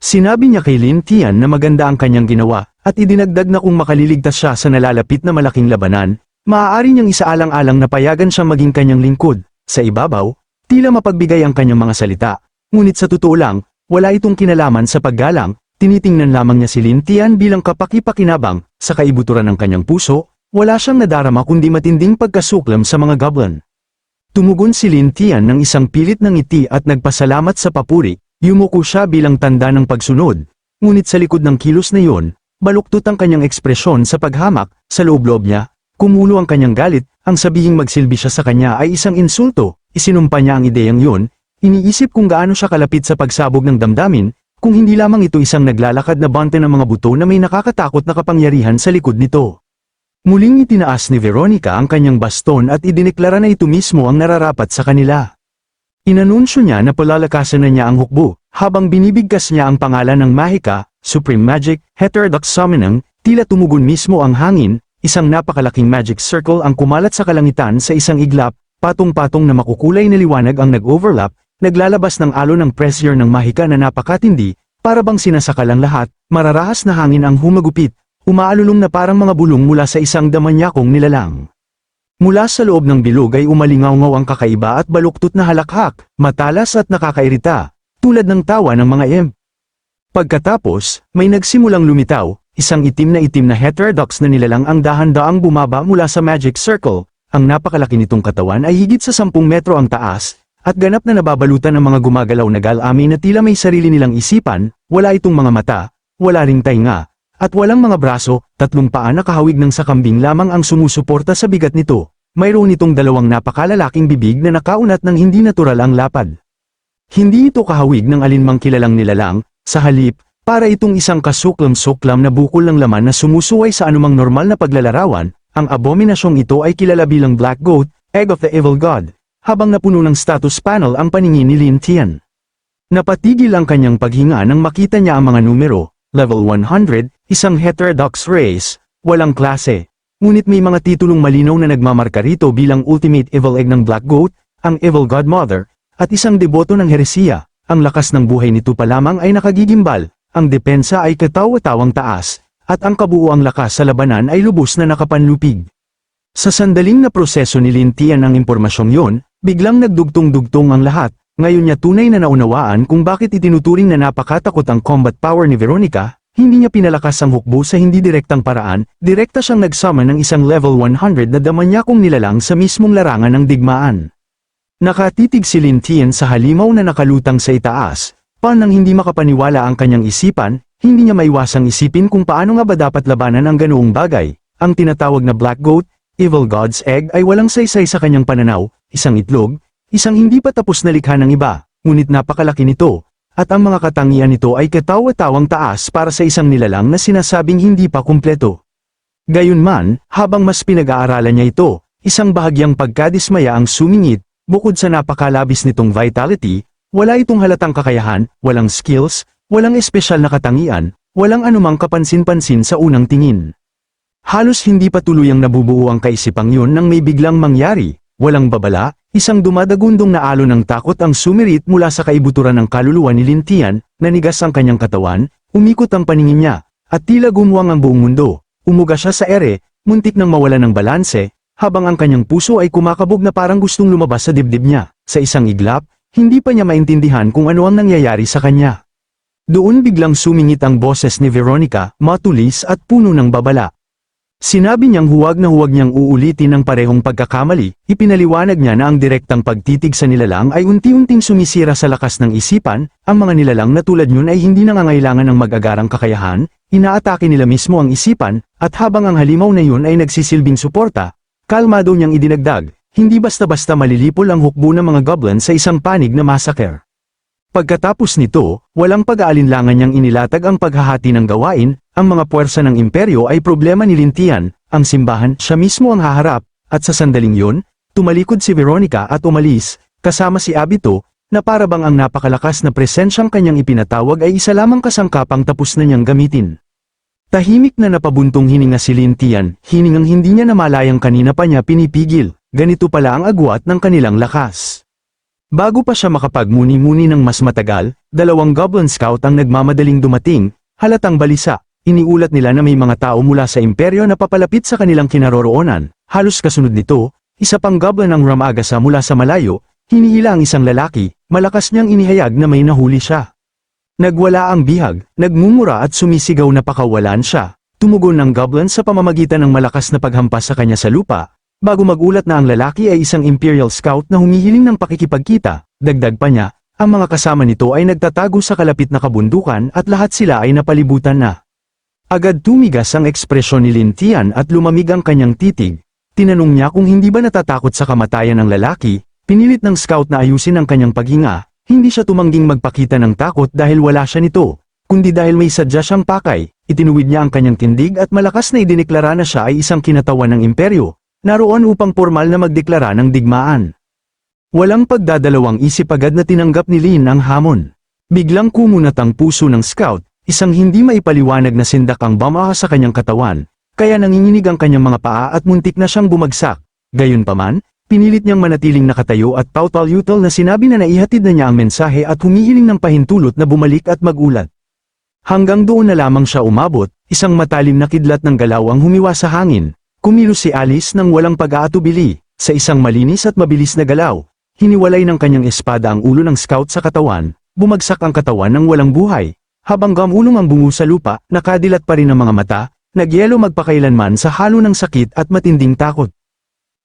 S2: Sinabi niya kay Lintien na maganda ang kanyang ginawa, at idinagdag na kung makaliligtas siya sa nalalapit na malaking labanan, maaari niyang isaalang-alang na payagan siyang maging kanyang lingkod. Sa ibabaw, tila mapagbigay ang kanyang mga salita, ngunit sa totoo lang, wala itong kinalaman sa paggalang, tinitingnan lamang niya si Lintien bilang kapaki-pakinabang, sa kaibuturan ng kanyang puso. Wala siyang nadarama kundi matinding pagkasuklam sa mga goblin. Tumugon si Lintien ng isang pilit ng ngiti at nagpasalamat sa papuri, yumuko siya bilang tanda ng pagsunod. Ngunit sa likod ng kilos na iyon, baluktot ang kanyang ekspresyon sa paghamak, sa loob-loob niya, kumulo ang kanyang galit, ang sabihing magsilbi siya sa kanya ay isang insulto, isinumpa niya ang ideyang yun, iniisip kung gaano siya kalapit sa pagsabog ng damdamin, kung hindi lamang ito isang naglalakad na bante ng mga buto na may nakakatakot na kapangyarihan sa likod nito. Muling itinaas ni Veronica ang kanyang baston at idineklara na ito mismo ang nararapat sa kanila. Inanunsyo niya na palalakasan na niya ang hukbo, habang binibigkas niya ang pangalan ng Mahika, Supreme Magic, Heterodox Summoning, tila tumugon mismo ang hangin, isang napakalaking magic circle ang kumalat sa kalangitan sa isang iglap, patong-patong na makukulay na liwanag ang nag-overlap, naglalabas ng alon ng pressure ng Mahika na napakatindi, para bang sinasakal ang lahat, mararahas na hangin ang humagupit, umaalulong na parang mga bulong mula sa isang damanyakong nilalang. Mula sa loob ng bilog ay umalingaw-ngaw ang kakaiba at baluktot na halakhak, matalas at nakakairita, tulad ng tawa ng mga imp. Pagkatapos, may nagsimulang lumitaw, isang itim na heterodox na nilalang ang dahan-daang bumaba mula sa magic circle, ang napakalaki nitong katawan ay higit sa 10 metro ang taas, at ganap na nababalutan ng mga gumagalaw na galami na tila may sarili nilang isipan, wala itong mga mata, wala ring tainga, at walang mga braso, 3 paa na kahawig ng sakambing lamang ang sumusuporta sa bigat nito. Mayroon itong 2 napakalalaking bibig na nakaunat ng hindi natural ang lapad. Hindi ito kahawig ng alinmang kilalang nilalang, sa halip, para itong isang kasuklam-suklam na bukol ng laman na sumusuway sa anumang normal na paglalarawan, ang abominasyong ito ay kilala bilang Black Goat, Egg of the Evil God, habang napuno ng status panel ang paningin ni Lintien. Napatigil ang kanyang paghinga nang makita niya ang mga numero. Level 100, isang heterodox race, walang klase. Ngunit may mga titulong malinaw na nagmamarka rito bilang Ultimate Evil Egg ng Black Goat, ang Evil Godmother, at isang deboto ng heresiya. Ang lakas ng buhay nito pa lamang ay nakagigimbal, ang depensa ay katawa-tawang taas, at ang kabuuang lakas sa labanan ay lubos na nakapanlupig. Sa sandaling na proseso ni Lintien ang impormasyong yon, biglang nagdugtong-dugtong ang lahat. Ngayon niya tunay na naunawaan kung bakit itinuturing na napakatakot ang combat power ni Veronica, hindi niya pinalakas ang hukbo sa hindi direktang paraan, direkta siyang nagsummon ng isang level 100 na damanyakong nilalang sa mismong larangan ng digmaan. Nakatitig si Lintien sa halimaw na nakalutang sa itaas, nang hindi makapaniwala ang kanyang isipan, hindi niya maiwasang isipin kung paano nga ba dapat labanan ang ganoong bagay. Ang tinatawag na Black Goat, Evil God's Egg ay walang saysay sa kanyang pananaw, isang itlog, isang hindi pa tapos na likha ng iba, ngunit napakalaki nito, at ang mga katangian nito ay katawa-tawang taas para sa isang nilalang na sinasabing hindi pa kumpleto. Gayunman, habang mas pinag-aaralan niya ito, isang bahagyang pagkadismaya ang sumingit, bukod sa napakalabis nitong vitality, wala itong halatang kakayahan, walang skills, walang espesyal na katangian, walang anumang kapansin-pansin sa unang tingin. Halos hindi pa tuluyang nabubuo ang kaisipang yun nang may biglang mangyari, walang babala, isang dumadagundong na alon ng takot ang sumirit mula sa kaibuturan ng kaluluwa ni Lintian, nanigas ang kanyang katawan, umikot ang paningin niya, at tila gumuwang ang buong mundo, umuga siya sa ere, muntik nang mawala ng balanse, habang ang kanyang puso ay kumakabog na parang gustong lumabas sa dibdib niya, sa isang iglap, hindi pa niya maintindihan kung ano ang nangyayari sa kanya. Doon biglang sumingit ang boses ni Veronica, matulis at puno ng babala. Sinabi niyang huwag na huwag niyang uulitin ang parehong pagkakamali, ipinaliwanag niya na ang direktang pagtitig sa nilalang ay unti-unting sumisira sa lakas ng isipan, ang mga nilalang na tulad niyon ay hindi nangangailangan ng mag-agarang kakayahan, inaatake nila mismo ang isipan, at habang ang halimaw na yun ay nagsisilbing suporta, kalmado niyang idinagdag, hindi basta-basta malilipol ang hukbo ng mga goblin sa isang panig na massacre. Pagkatapos nito, walang pag-aalinlangan niyang inilatag ang paghahati ng gawain, ang mga puwersa ng imperyo ay problema ni Lintian, ang simbahan, siya mismo ang haharap, at sa sandaling yun, tumalikod si Veronica at umalis, kasama si Abito, na parabang ang napakalakas na presensyang kanyang ipinatawag ay isa lamang kasangkapang tapos na niyang gamitin. Tahimik na napabuntong hininga si Lintian, hiningang hindi niya namalayang kanina pa niya pinipigil, ganito pala ang agwat ng kanilang lakas. Bago pa siya makapagmuni-muni ng mas matagal, 2 Goblin Scout ang nagmamadaling dumating, halatang balisa, iniulat nila na may mga tao mula sa imperyo na papalapit sa kanilang kinaroroonan, halos kasunod nito, isa pang Goblin ang ramagasa mula sa malayo, hinihila ang isang lalaki, malakas niyang inihayag na may nahuli siya. Nagwala ang bihag, nagmumura at sumisigaw na pakawalan siya, tumugon ng Goblin sa pamamagitan ng malakas na paghampas sa kanya sa lupa, bago magulat na ang lalaki ay isang Imperial Scout na humihiling ng pakikipagkita, dagdag pa niya, ang mga kasama nito ay nagtatago sa kalapit na kabundukan at lahat sila ay napalibutan na. Agad tumigas ang ekspresyon ni Lintian at lumamig ang kanyang titig, tinanong niya kung hindi ba natatakot sa kamatayan ng lalaki, pinilit ng Scout na ayusin ang kanyang paghinga, hindi siya tumangging magpakita ng takot dahil wala siya nito, kundi dahil may sadya siyang pakay, itinuwid niya ang kanyang tindig at malakas na idineklara na siya ay isang kinatawan ng imperyo. Naroon upang formal na magdeklara ng digmaan. Walang pagdadalawang isip agad na tinanggap ni Lin ang hamon. Biglang kumunat ang puso ng Scout, isang hindi maipaliwanag na sindak ang bama sa kanyang katawan, kaya nanginginig ang kanyang mga paa at muntik na siyang bumagsak. Gayunpaman, pinilit niyang manatiling nakatayo at pautal-utal na sinabi na naihatid na niya ang mensahe at humihiling ng pahintulot na bumalik at magulat. Hanggang doon na lamang siya umabot, isang matalim na kidlat ng galaw ang humiwa sa hangin. Kumilos si Alice nang walang pag-aatubili, sa isang malinis at mabilis na galaw, hiniwalay ng kanyang espada ang ulo ng Scout sa katawan, bumagsak ang katawan ng walang buhay, habang gamulong ang bungo sa lupa, nakadilat pa rin ang mga mata, nagyelo magpakailanman sa halo ng sakit at matinding takot.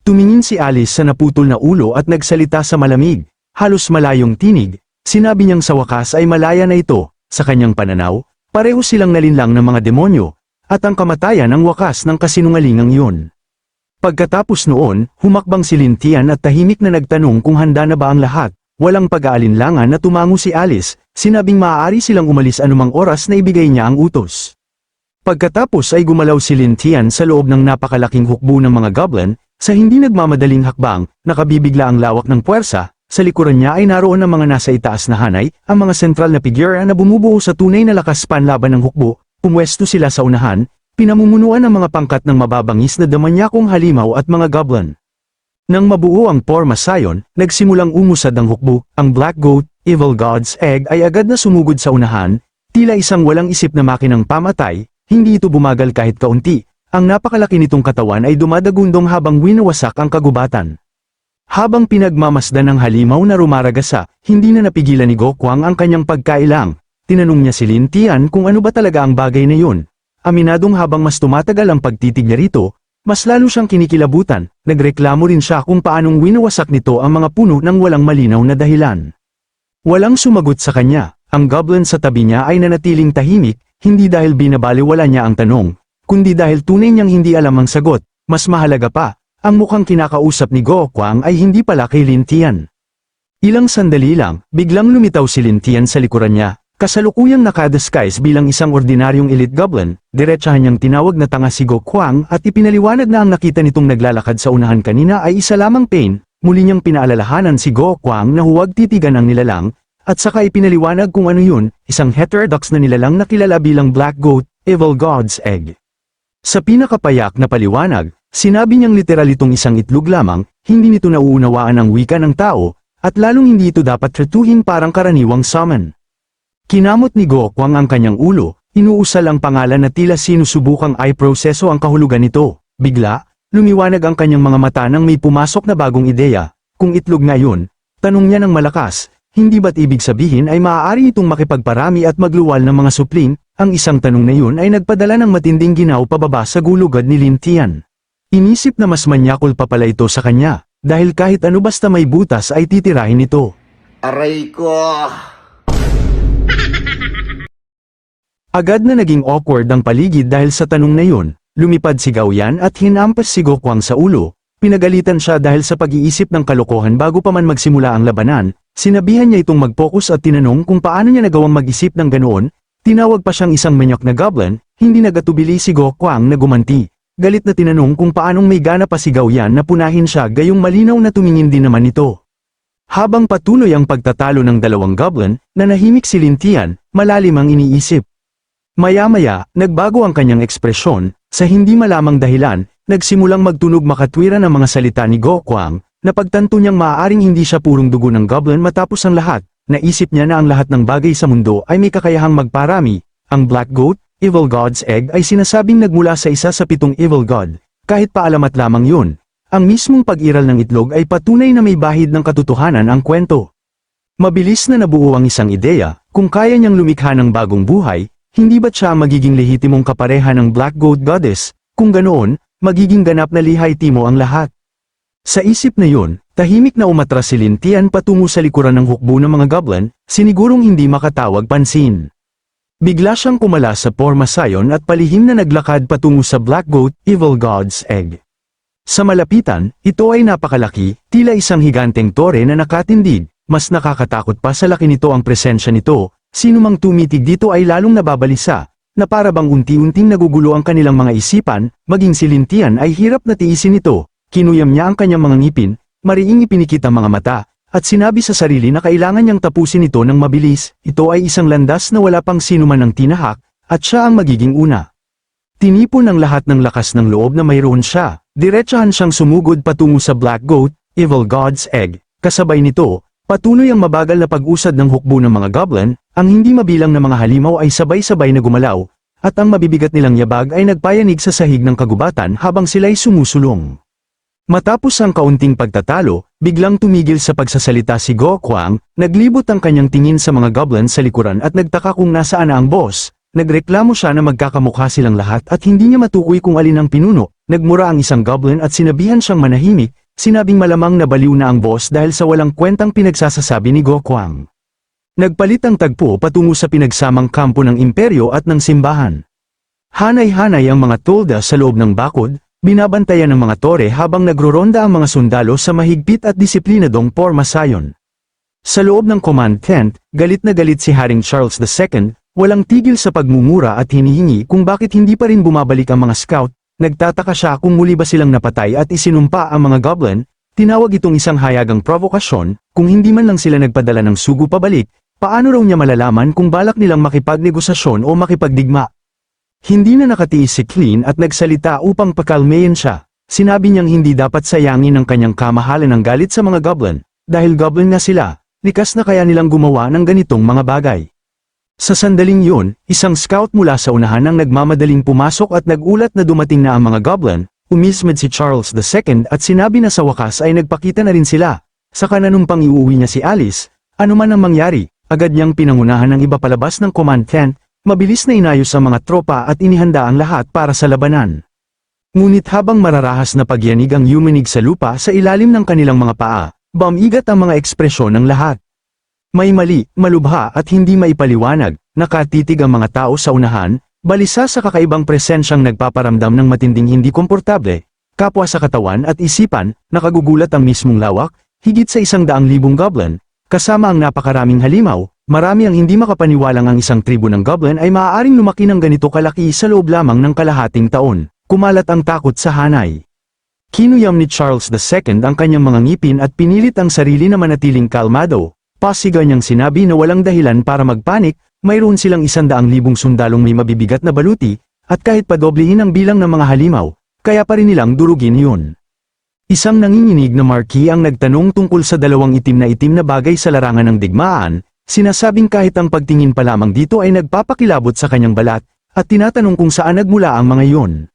S2: Tumingin si Alice sa naputol na ulo at nagsalita sa malamig, halos malayong tinig, sinabi niyang sa wakas ay malaya na ito, sa kanyang pananaw, pareho silang nalinlang ng mga demonyo, at ang kamatayan ang wakas ng kasinungalingang yun. Pagkatapos noon, humakbang si Lintian at tahimik na nagtanong kung handa na ba ang lahat, walang pag-aalinlangan na tumango si Alice, sinabing maaari silang umalis anumang oras na ibigay niya ang utos. Pagkatapos ay gumalaw si Lintian sa loob ng napakalaking hukbo ng mga goblin, sa hindi nagmamadaling hakbang, nakabibigla ang lawak ng puwersa, sa likuran niya ay naroon ang mga nasa itaas na hanay, ang mga sentral na figura na bumubuo sa tunay na lakas panlaban ng hukbo. Pumwesto sila sa unahan, pinamumunuan ang mga pangkat ng mababangis na damanyakong halimaw at mga goblin. Nang mabuo ang Porma Sion, nagsimulang umusad ang hukbo, ang Black Goat, Evil God's Egg ay agad na sumugod sa unahan, tila isang walang isip na makinang pamatay, hindi ito bumagal kahit kaunti, ang napakalaki nitong katawan ay dumadagundong habang winawasak ang kagubatan. Habang pinagmamasdan ng halimaw na rumaragasa, hindi na napigilan ni Gokwang ang kanyang pagkailang. Tinanong niya si Lintian kung ano ba talaga ang bagay na yun. Aminadong habang mas tumatagal ang pagtitig niya rito, mas lalo siyang kinikilabutan, nagreklamo rin siya kung paanong winawasak nito ang mga puno ng walang malinaw na dahilan. Walang sumagot sa kanya, ang goblin sa tabi niya ay nanatiling tahimik, hindi dahil binabaliwala niya ang tanong, kundi dahil tunay niyang hindi alam ang sagot, mas mahalaga pa, ang mukhang kinakausap ni Gokwang ay hindi pala kay Lintian. Ilang sandali lang, biglang lumitaw si Lin Tian sa likuran niya. Kasalukuyang nakadisguise bilang isang ordinaryong elite goblin, diretsahan niyang tinawag na tanga si Go Kwang at ipinaliwanag na ang nakita nitong naglalakad sa unahan kanina ay isa lamang Pain. Muli niyang pinaalalahanan si Go Kwang na huwag titigan ang nilalang, at saka ipinaliwanag kung ano yun, isang heterodox na nilalang na kilala bilang Black Goat, Evil God's Egg. Sa pinakapayak na paliwanag, sinabi niyang literal itong isang itlog lamang, hindi nito nauunawaan ang wika ng tao, at lalong hindi ito dapat tretuhin parang karaniwang summon. Kinamot ni Go Kwang ang kanyang ulo, inuusal ang pangalan na tila sinusubukang i-proseso ang kahulugan nito. Bigla, lumiwanag ang kanyang mga mata nang may pumasok na bagong ideya. Kung itlog nga yun, tanong niya ng malakas, hindi ba't ibig sabihin ay maaari itong makipagparami at magluwal ng mga supling? Ang isang tanong na yun ay nagpadala ng matinding ginaw pababa sa gulugad ni Lin Tian. Inisip na mas manyakol pa pala ito sa kanya, dahil kahit ano basta may butas ay titirahin ito.
S3: Aray ko!
S2: Agad na naging awkward ang paligid dahil sa tanong na yun, lumipad si Gao Yan at hinampas si Go Kwang sa ulo, pinagalitan siya dahil sa pag-iisip ng kalokohan bago pa man magsimula ang labanan, sinabihan niya itong mag-focus at tinanong kung paano niya nagawang mag-isip ng ganoon, tinawag pa siyang isang manyok na goblin, hindi nagatubili si Go Kwang na gumanti. Galit na tinanong kung paanong may gana pa si Gao Yan na punahin siya gayong malinaw na tumingin din naman ito. Habang patuloy ang pagtatalo ng dalawang goblin, nanahimik si Lin Tian, malalim ang iniisip. Maya-maya, nagbago ang kanyang ekspresyon, sa hindi malamang dahilan, nagsimulang magtunog makatwiran ang mga salita ni Go Kwang, napagtanto niyang maaaring hindi siya purong dugo ng goblin matapos ang lahat, naisip niya na ang lahat ng bagay sa mundo ay may kakayahang magparami, ang Black Goat, Evil God's Egg ay sinasabing nagmula sa isa sa 7 Evil God, kahit paalamat lamang yun. Ang mismong pag-iral ng itlog ay patunay na may bahid ng katotohanan ang kwento. Mabilis na nabuo ang isang ideya, kung kaya niyang lumikha ng bagong buhay, hindi ba't siya magiging lehitimong kapareha ng Black Goat Goddess, kung ganoon, magiging ganap na lihay-timo ang lahat. Sa isip na yun, tahimik na umatras si Lin Tian patungo sa likuran ng hukbo ng mga goblin, sinigurong hindi makatawag pansin. Bigla siyang kumala sa porma sayon at palihim na naglakad patungo sa Black Goat, Evil God's Egg. Sa malapitan, ito ay napakalaki, tila isang higanteng tore na nakatindig, mas nakakatakot pa sa laki nito ang presensya nito, sino mang tumitig dito ay lalong nababalisa, na para bang unti-unting nagugulo ang kanilang mga isipan, maging si Lin Tian ay hirap na tiisin ito, kinuyam niya ang kanyang mga ngipin, mariing ipinikit ang mga mata, at sinabi sa sarili na kailangan niyang tapusin ito ng mabilis, ito ay isang landas na wala pang sinuman ang tinahak, at siya ang magiging una. Tinipon ang lahat ng lakas ng loob na mayroon siya, diretsahan siyang sumugod patungo sa Black Goat, Evil God's Egg, kasabay nito, patuloy ang mabagal na pag-usad ng hukbo ng mga goblin, ang hindi mabilang na mga halimaw ay sabay-sabay na gumalaw, at ang mabibigat nilang yabag ay nagpayanig sa sahig ng kagubatan habang sila'y sumusulong. Matapos ang kaunting pagtatalo, biglang tumigil sa pagsasalita si Go Kwang, naglibot ang kanyang tingin sa mga goblin sa likuran at nagtaka kung nasaan na ang boss. Nagreklamo siya na magkakamukha silang lahat at hindi niya matukoy kung alin ang pinuno. Nagmura ang isang goblin at sinabihan siyang manahimik, sinabing malamang nabaliw na ang boss dahil sa walang kwentang pinagsasasabi ni Go Kwang. Nagpalit ang tagpo patungo sa pinagsamang kampo ng imperyo at ng simbahan. Hanay-hanay ang mga tolda sa loob ng bakod, binabantayan ng mga tore habang nagroronda ang mga sundalo sa mahigpit at disiplinadong porma sayon. Sa loob ng command tent, galit na galit si Haring Charles II, walang tigil sa pagmumura at hinihingi kung bakit hindi pa rin bumabalik ang mga scout, nagtataka siya kung muli ba silang napatay at isinumpa ang mga goblin, tinawag itong isang hayagang provokasyon, kung hindi man lang sila nagpadala ng sugo pabalik, paano raw niya malalaman kung balak nilang makipagnegosasyon o makipagdigma. Hindi na nakatiis si Clean at nagsalita upang pakalmeyin siya, sinabi niyang hindi dapat sayangin ang kanyang kamahalan ng galit sa mga goblin, dahil goblin na sila, likas na kaya nilang gumawa ng ganitong mga bagay. Sa sandaling yun, isang scout mula sa unahan ang nagmamadaling pumasok at nagulat na dumating na ang mga goblin, umismed si Charles II at sinabi na sa wakas ay nagpakita na rin sila. Saka nanumpang iuwi niya si Alice, ano man ang mangyari, agad niyang pinangunahan ng iba palabas ng command tent, mabilis na inayos ang mga tropa at inihanda ang lahat para sa labanan. Ngunit habang mararahas na pagyanig ang yumanig sa lupa sa ilalim ng kanilang mga paa, bumigat ang mga ekspresyon ng lahat. May mali, malubha at hindi maipaliwanag, nakatitig ang mga tao sa unahan, balisa sa kakaibang presensyang nagpaparamdam ng matinding hindi komportable, kapwa sa katawan at isipan, nakagugulat ang mismong lawak, higit sa 100,000 goblin, Kasama ang napakaraming halimaw, marami ang hindi makapaniwalang ang isang tribo ng goblin ay maaaring lumaki ng ganito kalaki sa loob lamang ng kalahating taon. Kumalat ang takot sa hanay. Kinuyam ni Charles II ang kanyang mga ngipin at pinilit ang sarili na manatiling kalmado. Pasigaw niyang sinabi na walang dahilan para magpanik, mayroon silang 100,000 sundalong may mabibigat na baluti, at kahit padoblihin ang bilang ng mga halimaw, kaya pa rin nilang durugin yun. Isang nanginginig na marquee ang nagtanong tungkol sa dalawang itim na bagay sa larangan ng digmaan, sinasabing kahit ang pagtingin pa lamang dito ay nagpapakilabot sa kanyang balat, at tinatanong kung saan nagmula ang mga yun.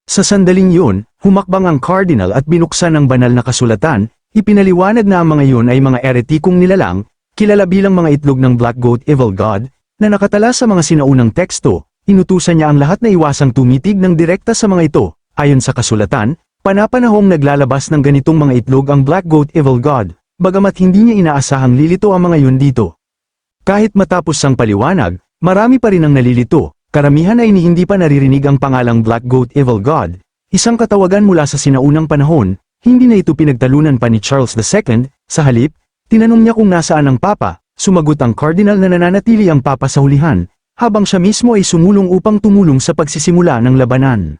S2: Sa sandaling yun, humakbang ang cardinal at binuksan ang banal na kasulatan, ipinaliwanag na ang mga yun ay mga eretikong nilalang, kilala bilang mga itlog ng Black Goat Evil God, na nakatala sa mga sinaunang teksto. Inutusan niya ang lahat na iwasang tumitig ng direkta sa mga ito. Ayon sa kasulatan, panapanahong naglalabas ng ganitong mga itlog ang Black Goat Evil God, bagamat hindi niya inaasahang lilito ang mga yun dito. Kahit matapos ang paliwanag, marami pa rin ang nalilito. Karamihan ay hindi pa naririnig ang pangalang Black Goat Evil God, isang katawagan mula sa sinaunang panahon. Hindi na ito pinagtalunan pa ni Charles II, sa halip, tinanong niya kung nasaan ang Papa, sumagot ang cardinal na nananatili ang Papa sa hulihan, habang siya mismo ay sumulong upang tumulong sa pagsisimula ng labanan.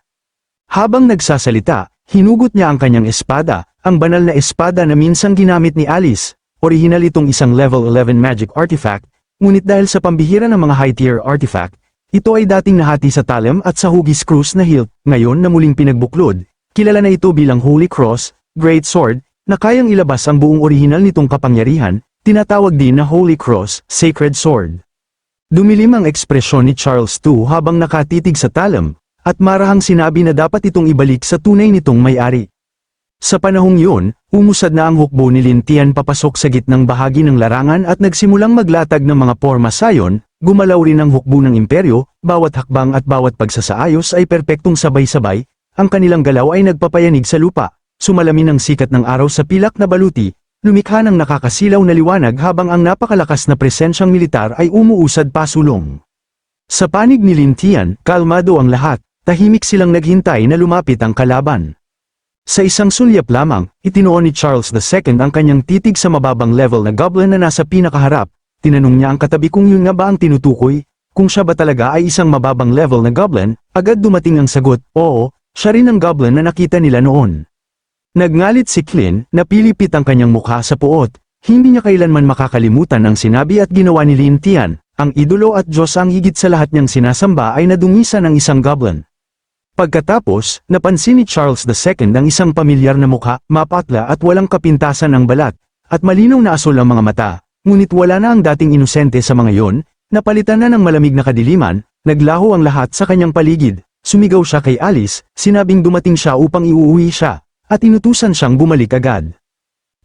S2: Habang nagsasalita, hinugot niya ang kanyang espada, ang banal na espada na minsang ginamit ni Alice. Orihinal itong isang level 11 magic artifact, ngunit dahil sa pambihira ng mga high-tier artifact, ito ay dating nahati sa talem at sa hugis krus na hilt, ngayon na muling pinagbuklod. Kilala na ito bilang Holy Cross, Great Sword, na kayang ilabas ang buong orihinal nitong kapangyarihan, tinatawag din na Holy Cross, Sacred Sword. Dumilim ang ekspresyon ni Charles II habang nakatitig sa talem, at marahang sinabi na dapat itong ibalik sa tunay nitong may-ari. Sa panahong yun, umusad na ang hukbo ni Lin Tian papasok sa gitnang bahagi ng larangan at nagsimulang maglatag ng mga porma sayon. Gumalaw rin ang hukbo ng imperyo, bawat hakbang at bawat pagsasaayos ay perpektong sabay-sabay, ang kanilang galaw ay nagpapayanig sa lupa, sumalamin ang sikat ng araw sa pilak na baluti, lumikha ng nakakasilaw na liwanag habang ang napakalakas na presensyang militar ay umuusad pasulong. Sa panig ni Lin Tian, kalmado ang lahat, tahimik silang naghintay na lumapit ang kalaban. Sa isang sulyap lamang, itinuon ni Charles II ang kanyang titig sa mababang level na goblin na nasa pinakaharap. Tinanong niya ang katabi kung yun nga ba ang tinutukoy, kung siya ba talaga ay isang mababang level na goblin, agad dumating ang sagot, oo, siya rin ang goblin na nakita nila noon. Nagngalit si Clint, napilipit ang kanyang mukha sa puot, hindi niya kailanman makakalimutan ang sinabi at ginawa ni Lin Tian, ang idolo at Diyos ang higit sa lahat niyang sinasamba ay nadungisan ng isang goblin. Pagkatapos, napansin ni Charles II ang isang pamilyar na mukha, mapatla at walang kapintasan ang balat, at malinaw na asul ang mga mata. Ngunit wala na ang dating inosente sa mga yon, napalitan na ng malamig na kadiliman, naglaho ang lahat sa kanyang paligid, sumigaw siya kay Alice, sinabing dumating siya upang iuuwi siya, at inutusan siyang bumalik agad.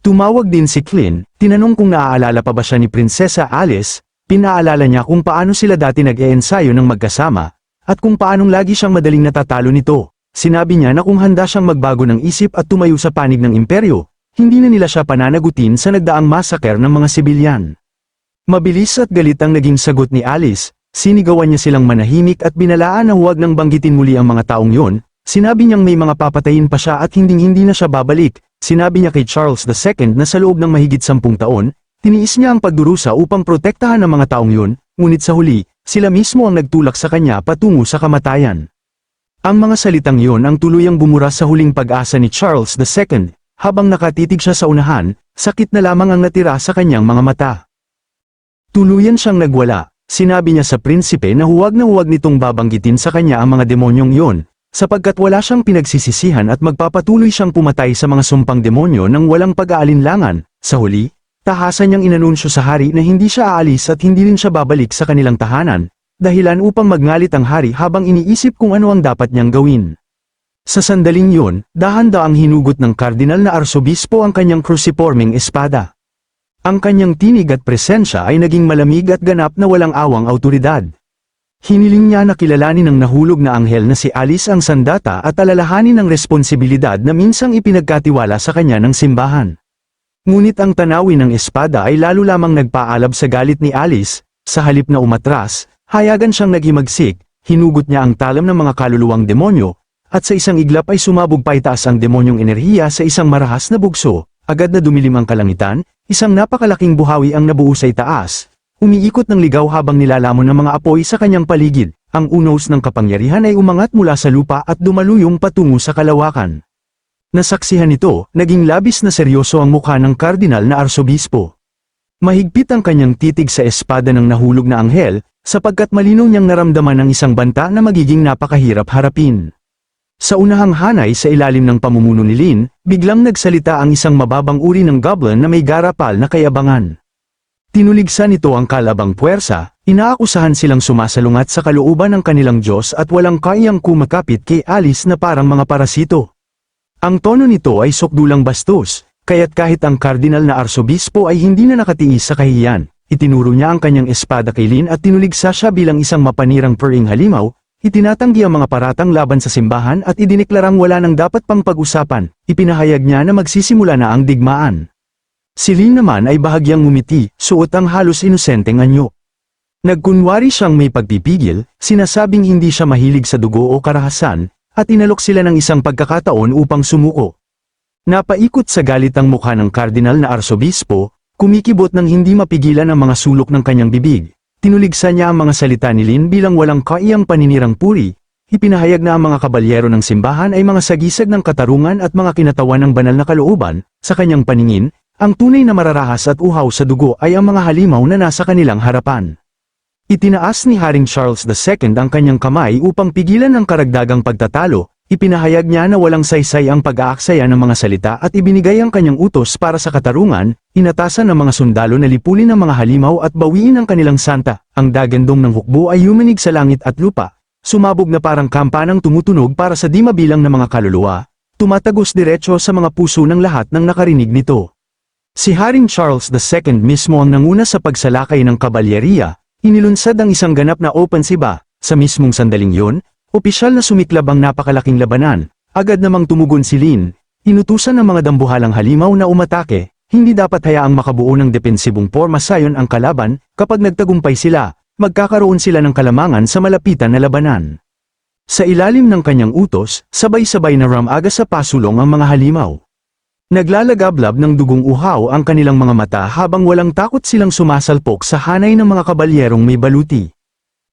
S2: Tumawag din si Clint, tinanong kung naaalala pa ba siya ni Prinsesa Alice, pinaalala niya kung paano sila dati nag-eensayo ng magkasama, at kung paanong lagi siyang madaling natatalo nito. Sinabi niya na kung handa siyang magbago ng isip at tumayo sa panig ng imperyo, hindi na nila siya pananagutin sa nagdaang massacre ng mga sibilyan. Mabilis at galit ang naging sagot ni Alice, sinigawan niya silang manahimik at binalaan na huwag nang banggitin muli ang mga taong yon, sinabi niyang may mga papatayin pa siya at hindi na siya babalik, sinabi niya kay Charles II na sa loob ng mahigit 10 taon, tiniis niya ang pagdurusa upang protektahan ang mga taong yon, ngunit sa huli, sila mismo ang nagtulak sa kanya patungo sa kamatayan. Ang mga salitang yon ang tuluyang bumura sa huling pag-asa ni Charles II. Habang nakatitig siya sa unahan, sakit na lamang ang natira sa kanyang mga mata. Tuluyan siyang nagwala, sinabi niya sa prinsipe na huwag nitong babanggitin sa kanya ang mga demonyong yon, sapagkat wala siyang pinagsisisihan at magpapatuloy siyang pumatay sa mga sumpang demonyo nang walang pag-aalinlangan. Sa huli, tahasan niyang inanunsyo sa hari na hindi siya aalis at hindi rin siya babalik sa kanilang tahanan, dahilan upang magngalit ang hari habang iniisip kung ano ang dapat niyang gawin. Sa sandaling yun, dahan-daang hinugot ng kardinal na arsobispo ang kanyang cruciforming espada. Ang kanyang tinig at presensya ay naging malamig at ganap na walang awang awtoridad. Hiniling niya na kilalanin ng nahulog na anghel na si Alice ang sandata at alalahanin ang responsibilidad na minsang ipinagkatiwala sa kanya ng simbahan. Ngunit ang tanawin ng espada ay lalo lamang nagpaalab sa galit ni Alice, sa halip na umatras, hayagan siyang naghimagsik, hinugot niya ang talam ng mga kaluluwang demonyo, at sa isang iglap ay sumabog paitaas ang demonyong enerhiya sa isang marahas na bugso, agad na dumilim ang kalangitan, isang napakalaking buhawi ang nabuo sa itaas. Umiikot ng ligaw habang nilalamon ng mga apoy sa kanyang paligid. Ang unos ng kapangyarihan ay umangat mula sa lupa at dumaluyong patungo sa kalawakan. Nasaksihan nito, naging labis na seryoso ang mukha ng kardinal na arsobispo. Mahigpit ang kanyang titig sa espada ng nahulog na anghel, sapagkat malinaw niyang naramdaman ng isang banta na magiging napakahirap harapin. Sa unahang hanay sa ilalim ng pamumuno ni Lin, biglang nagsalita ang isang mababang uri ng goblin na may garapal na kayabangan. Tinuligsan nito ang kalabang puwersa, inaakusahan silang sumasalungat sa kalooban ng kanilang Diyos at walang kayang kumakapit kay Alice na parang mga parasito. Ang tono nito ay sukdulang bastos, kaya't kahit ang kardinal na arsobispo ay hindi na nakatiis sa kahihiyan, itinuro niya ang kanyang espada kay Lin at tinuligsa siya bilang isang mapanirang puring halimaw, itinatanggi ang mga paratang laban sa simbahan at idineklarang wala nang dapat pang pag-usapan, ipinahayag niya na magsisimula na ang digmaan. Si Lin naman ay bahagyang ngumiti, suot ang halos inosenteng anyo. Nagkunwari siyang may pagpipigil, sinasabing hindi siya mahilig sa dugo o karahasan, at inalok sila ng isang pagkakataon upang sumuko. Napaikot sa galit ang mukha ng kardinal na arsobispo, kumikibot ng hindi mapigilan ang mga sulok ng kanyang bibig. Tinuligsa niya ang mga salita ni Lin bilang walang kaiyang paninirang puri, ipinahayag na ang mga kabalyero ng simbahan ay mga sagisag ng katarungan at mga kinatawan ng banal na kalooban. Sa kanyang paningin, ang tunay na mararahas at uhaw sa dugo ay ang mga halimaw na nasa kanilang harapan. Itinaas ni Haring Charles II ang kanyang kamay upang pigilan ang karagdagang pagtatalo, ipinahayag niya na walang saysay ang pag-aaksaya ng mga salita at ibinigay ang kanyang utos para sa katarungan, inatasan ng mga sundalo na lipulin ang mga halimaw at bawiin ang kanilang santa. Ang dagandong ng hukbo ay yumanig sa langit at lupa, sumabog na parang kampanang tumutunog para sa di mabilang na mga kaluluwa, tumatagos diretso sa mga puso ng lahat ng nakarinig nito. Si Haring Charles II mismo ang nanguna sa pagsalakay ng kabalyeriya, inilunsad ang isang ganap na opensiba. Sa mismong sandaling yun, opisyal na sumiklab ang napakalaking labanan, agad namang tumugon si Lin, inutusan ng mga dambuhalang halimaw na umatake, hindi dapat hayaang makabuo ng depensibong porma sayon ang kalaban, kapag nagtagumpay sila, magkakaroon sila ng kalamangan sa malapitan na labanan. Sa ilalim ng kanyang utos, sabay-sabay na ramaga sa pasulong ang mga halimaw. Naglalagablab ng dugong uhaw ang kanilang mga mata habang walang takot silang sumasalpok sa hanay ng mga kabalyerong may baluti.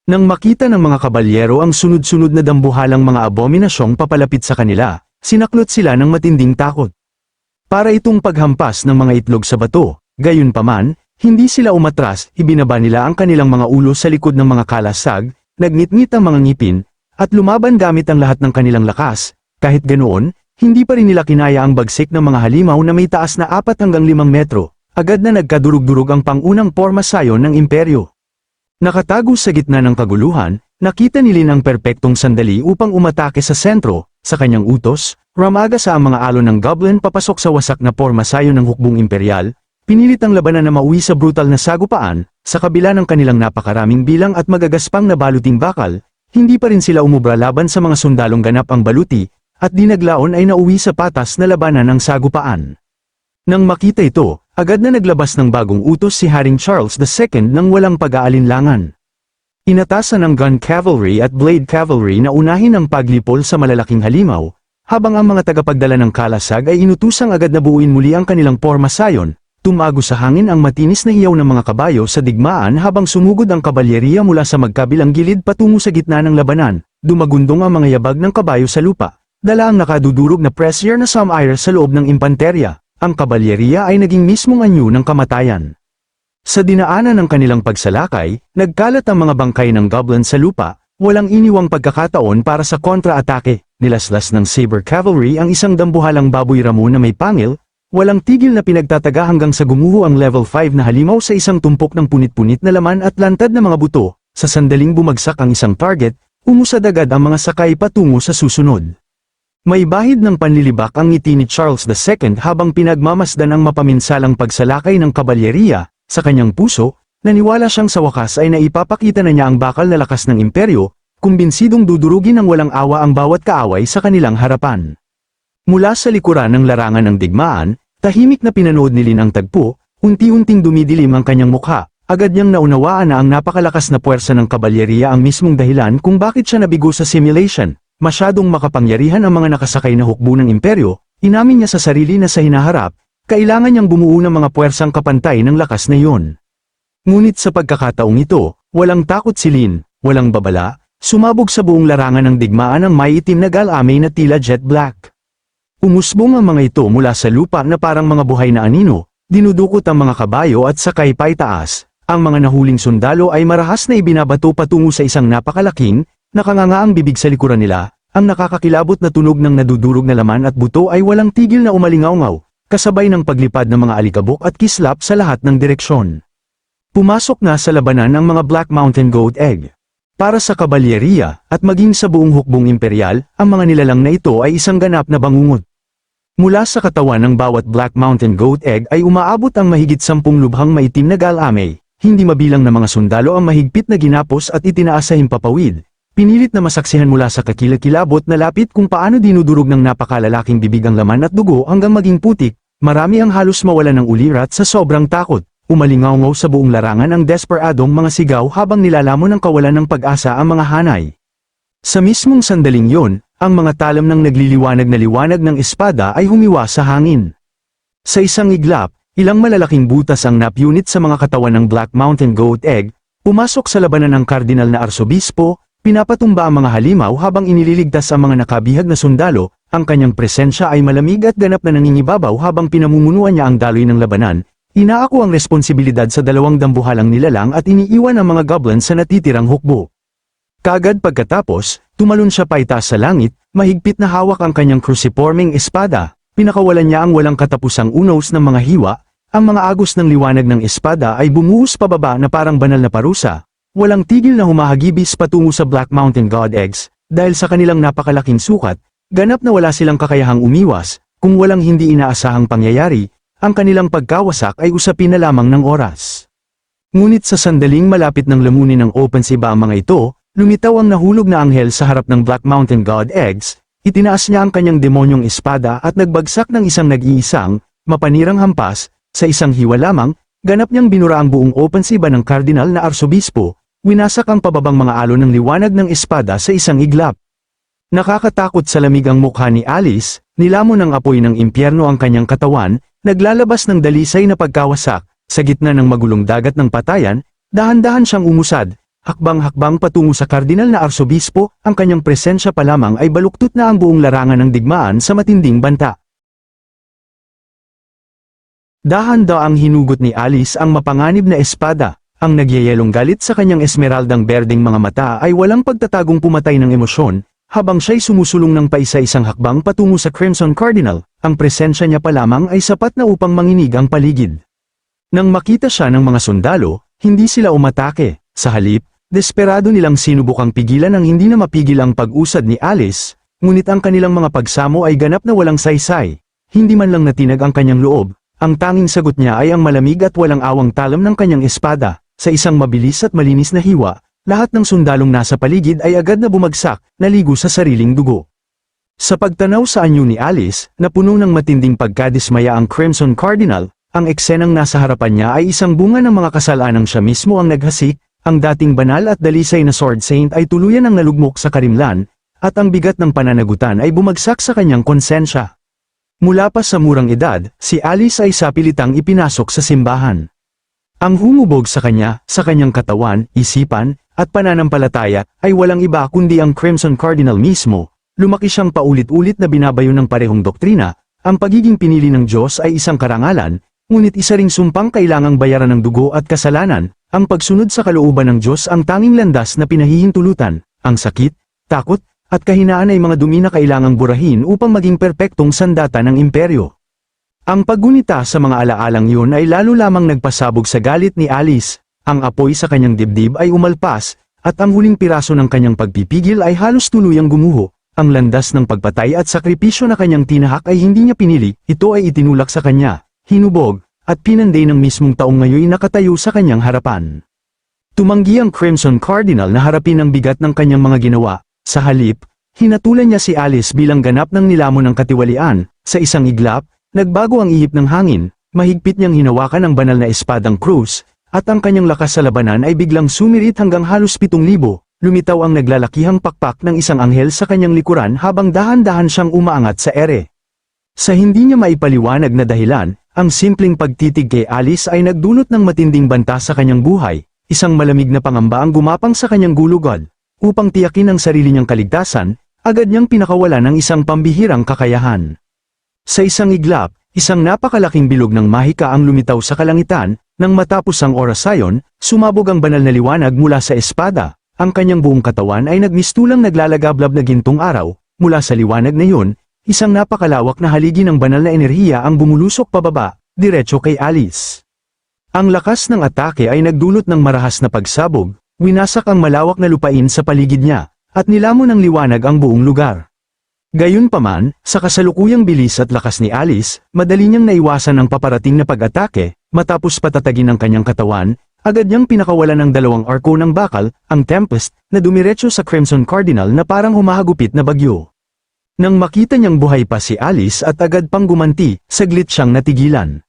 S2: Nang makita ng mga kabalyero ang sunod-sunod na dambuhalang mga abominasyong papalapit sa kanila, sinaklot sila ng matinding takot. Para itong paghampas ng mga itlog sa bato, gayunpaman, hindi sila umatras, ibinaba nila ang kanilang mga ulo sa likod ng mga kalasag, nagnitngit ang mga ngipin, at lumaban gamit ang lahat ng kanilang lakas. Kahit ganoon, hindi pa rin nila kinaya ang bagsik ng mga halimaw na may taas na 4 hanggang 5 metro, agad na nagkadurug-durug ang pangunang porma sayon ng imperyo. Nakatago sa gitna ng kaguluhan, nakita ni Lin ang perpektong sandali upang umatake sa sentro. Sa kanyang utos, ramaga sa ang mga alon ng goblin papasok sa wasak na porma sayon ng hukbong imperyal, pinilit ang labanan na mauwi sa brutal na sagupaan. Sa kabila ng kanilang napakaraming bilang at magagaspang na baluting bakal, hindi pa rin sila umubra laban sa mga sundalong ganap ang baluti, at dinaglaon ay nauwi sa patas na labanan ng sagupaan. Nang makita ito, agad na naglabas ng bagong utos si Haring Charles II nang walang pag-aalinlangan. Inatasan ng gun cavalry at blade cavalry na unahin ang paglipol sa malalaking halimaw, habang ang mga tagapagdala ng kalasag ay inutusang agad na buuin muli ang kanilang porma sayon. Tumago sa hangin ang matinis na hiyaw ng mga kabayo sa digmaan habang sumugod ang kabalyeriya mula sa magkabilang gilid patungo sa gitna ng labanan. Dumagundong ang mga yabag ng kabayo sa lupa. Dala ang nakadudurog na pressure na sumire sa loob ng impanterya. Ang kabalyeriya ay naging mismong anyo ng kamatayan. Sa dinaanan ng kanilang pagsalakay, nagkalat ang mga bangkay ng goblin sa lupa, walang iniwang pagkakataon para sa kontra-atake. Nilaslas ng saber cavalry ang isang dambuhalang baboy ramo na may pangil, walang tigil na pinagtataga hanggang sa gumuho ang level 5 na halimaw sa isang tumpok ng punit-punit na laman at lantad na mga buto. Sa sandaling bumagsak ang isang target, umusad agad ang mga sakay patungo sa susunod. May bahid ng panlilibak ang ngiti ni Charles II habang pinagmamasdan ang mapaminsalang pagsalakay ng kabalyeriya. Sa kanyang puso, naniwala siyang sa wakas ay naipapakita na niya ang bakal na lakas ng imperyo, kumbinsidong dudurugin ng walang awa ang bawat kaaway sa kanilang harapan. Mula sa likuran ng larangan ng digmaan, tahimik na pinanood ni Lin ang tagpo, unti-unting dumidilim ang kanyang mukha. Agad niyang naunawaan na ang napakalakas na puwersa ng kabalyeriya ang mismong dahilan kung bakit siya nabigo sa simulation. Masyadong makapangyarihan ang mga nakasakay na hukbo ng imperyo, inamin niya sa sarili na sa hinaharap, kailangan niyang bumuo ng mga puwersang kapantay ng lakas na iyon. Ngunit sa pagkakataong ito, walang takot si Lin, walang babala, sumabog sa buong larangan ng digmaan ang may itim na galamay na tila jet black. Umusbong ang mga ito mula sa lupa na parang mga buhay na anino, dinudukot ang mga kabayo at sakay paitaas. Ang mga nahuling sundalo ay marahas na ibinabato patungo sa isang napakalaking, nakangangaang bibig sa likuran nila. Ang nakakakilabot na tunog ng nadudurog na laman at buto ay walang tigil na umalingaw-ngaw, kasabay ng paglipad ng mga alikabok at kislap sa lahat ng direksyon. Pumasok na sa labanan ang mga Black Mountain Goat Egg. Para sa kabalyeriya, at maging sa buong hukbong imperial, ang mga nilalang na ito ay isang ganap na bangungot. Mula sa katawan ng bawat Black Mountain Goat Egg ay umaabot ang mahigit 10 lubhang maitim na galamay. Hindi mabilang na mga sundalo ang mahigpit na ginapos at itinaas sa himpapawid. Pinilit na masaksihan mula sa kakilakilabot na lapit kung paano dinudurog ng napakalalaking bibig ang laman at dugo hanggang maging putik. Marami ang halos mawala ng ulirat sa sobrang takot. Umalingaw-ngaw sa buong larangan ang desperadong mga sigaw habang nilalamon ng kawalan ng pag-asa ang mga hanay. Sa mismong sandaling yon, ang mga talam ng nagliliwanag na liwanag ng espada ay humiwa sa hangin. Sa isang iglap, ilang malalaking butas ang napunit sa mga katawan ng Black Mountain Goat Egg, pumasok sa labanan ng kardinal na arsobispo, pinapatumba ang mga halimaw habang inililigtas ang mga nakabihag na sundalo, ang kanyang presensya ay malamig at ganap na nangingibabaw habang pinamumunuan niya ang daloy ng labanan, inaako ang responsibilidad sa 2 dambuhalang nilalang at iniiwan ang mga goblins sa natitirang hukbo. Kagad pagkatapos, tumalon siya paitaas sa langit, mahigpit na hawak ang kanyang cruciforming espada, pinakawalan niya ang walang katapusang unos ng mga hiwa. Ang mga agos ng liwanag ng espada ay bumuhos pababa na parang banal na parusa. Walang tigil na humahagibis patungo sa Black Mountain God Eggs, dahil sa kanilang napakalaking sukat, ganap na wala silang kakayahang umiwas. Kung walang hindi inaasahang pangyayari, ang kanilang pagkawasak ay usapin na lamang ng oras. Ngunit sa sandaling malapit ng lamunin ng offensiba ang mga ito, lumitaw ang nahulog na anghel sa harap ng Black Mountain God Eggs, itinaas niya ang kanyang demonyong espada at nagbagsak ng isang nag-iisang, mapanirang hampas. Sa isang hiwa lamang, ganap niyang binura ang buong opensiba ng kardinal na arsobispo, winasak ang pababang mga alon ng liwanag ng espada sa isang iglap. Nakakatakot sa lamig ang mukha ni Alice, nilamon ng apoy ng impyerno ang kanyang katawan, naglalabas ng dalisay na pagkawasak, sa gitna ng magulong dagat ng patayan, dahan-dahan siyang umusad, hakbang-hakbang patungo sa kardinal na arsobispo, ang kanyang presensya pa lamang ay baluktot na ang buong larangan ng digmaan sa matinding banta. Dahan-daang hinugot ni Alice ang mapanganib na espada, ang nagyayelong galit sa kanyang esmeraldang berdeng mga mata ay walang pagtatagong pumatay ng emosyon, habang siya'y sumusulong ng paisa-isang hakbang patungo sa Crimson Cardinal, ang presensya niya pa lamang ay sapat na upang manginig ang paligid. Nang makita siya ng mga sundalo, hindi sila umatake, sa halip, desperado nilang sinubukang pigilan ang hindi na mapigil ang pag-usad ni Alice, ngunit ang kanilang mga pagsamo ay ganap na walang saysay, hindi man lang natinag ang kanyang loob. Ang tanging sagot niya ay ang malamig at walang awang talam ng kanyang espada. Sa isang mabilis at malinis na hiwa, lahat ng sundalong nasa paligid ay agad na bumagsak, naligo sa sariling dugo. Sa pagtanaw sa anyo ni Alice, na puno ng matinding pagkadismaya ang Crimson Cardinal, ang eksenang nasa harapan niya ay isang bunga ng mga kasalanang siya mismo ang naghasik, ang dating banal at dalisay na Sword Saint ay tuluyan ang nalugmok sa karimlan, at ang bigat ng pananagutan ay bumagsak sa kanyang konsensya. Mula pa sa murang edad, si Alice ay sapilitang ipinasok sa simbahan. Ang humubog sa kanya, sa kanyang katawan, isipan, at pananampalataya, ay walang iba kundi ang Crimson Cardinal mismo. Lumaki siyang paulit-ulit na binabayo ng parehong doktrina, ang pagiging pinili ng Diyos ay isang karangalan, ngunit isa ring sumpang kailangang bayaran ng dugo at kasalanan, ang pagsunod sa kalooban ng Diyos ang tanging landas na pinahihintulutan, ang sakit, takot, at kahinaan ay mga dumi na kailangang burahin upang maging perpektong sandata ng imperyo. Ang paggunita sa mga alaalang iyon ay lalo lamang nagpasabog sa galit ni Alice, ang apoy sa kanyang dibdib ay umalpas, at ang huling piraso ng kanyang pagpipigil ay halos tuluyang gumuho, ang landas ng pagpatay at sakripisyo na kanyang tinahak ay hindi niya pinili, ito ay itinulak sa kanya, hinubog, at pinanday ng mismong taong ngayon nakatayo sa kanyang harapan. Tumanggi ang Crimson Cardinal na harapin ang bigat ng kanyang mga ginawa. Sa halip, hinatulan niya si Alice bilang ganap ng nilamon ng katiwalian. Sa isang iglap, nagbago ang ihip ng hangin, mahigpit niyang hinawakan ang banal na espadang krus, at ang kanyang lakas sa labanan ay biglang sumirit hanggang halos 7,000. Lumitaw ang naglalakihang pakpak ng isang anghel sa kanyang likuran habang dahan-dahan siyang umaangat sa ere. Sa hindi niya maipaliwanag na dahilan, ang simpleng pagtitig kay Alice ay nagdulot ng matinding banta sa kanyang buhay, isang malamig na pangamba ang gumapang sa kanyang gulugod. Upang tiyakin ang sarili niyang kaligtasan, agad niyang pinakawalan ng isang pambihirang kakayahan. Sa isang iglap, isang napakalaking bilog ng mahika ang lumitaw sa kalangitan, nang matapos ang orasayon, sumabog ang banal na liwanag mula sa espada, ang kanyang buong katawan ay nagmistulang naglalagablab na gintong araw, mula sa liwanag na yun, isang napakalawak na haligi ng banal na enerhiya ang bumulusok pababa, diretso kay Alice. Ang lakas ng atake ay nagdulot ng marahas na pagsabog, winasak ang malawak na lupain sa paligid niya, at nilamon ng liwanag ang buong lugar. Gayunpaman, sa kasalukuyang bilis at lakas ni Alice, madali niyang naiwasan ang paparating na pag-atake, matapos patatagin ang kanyang katawan, agad niyang pinakawalan ng dalawang arko ng bakal, ang Tempest, na dumiretso sa Crimson Cardinal na parang humahagupit na bagyo. Nang makita niyang buhay pa si Alice at agad pang gumanti, saglit siyang natigilan.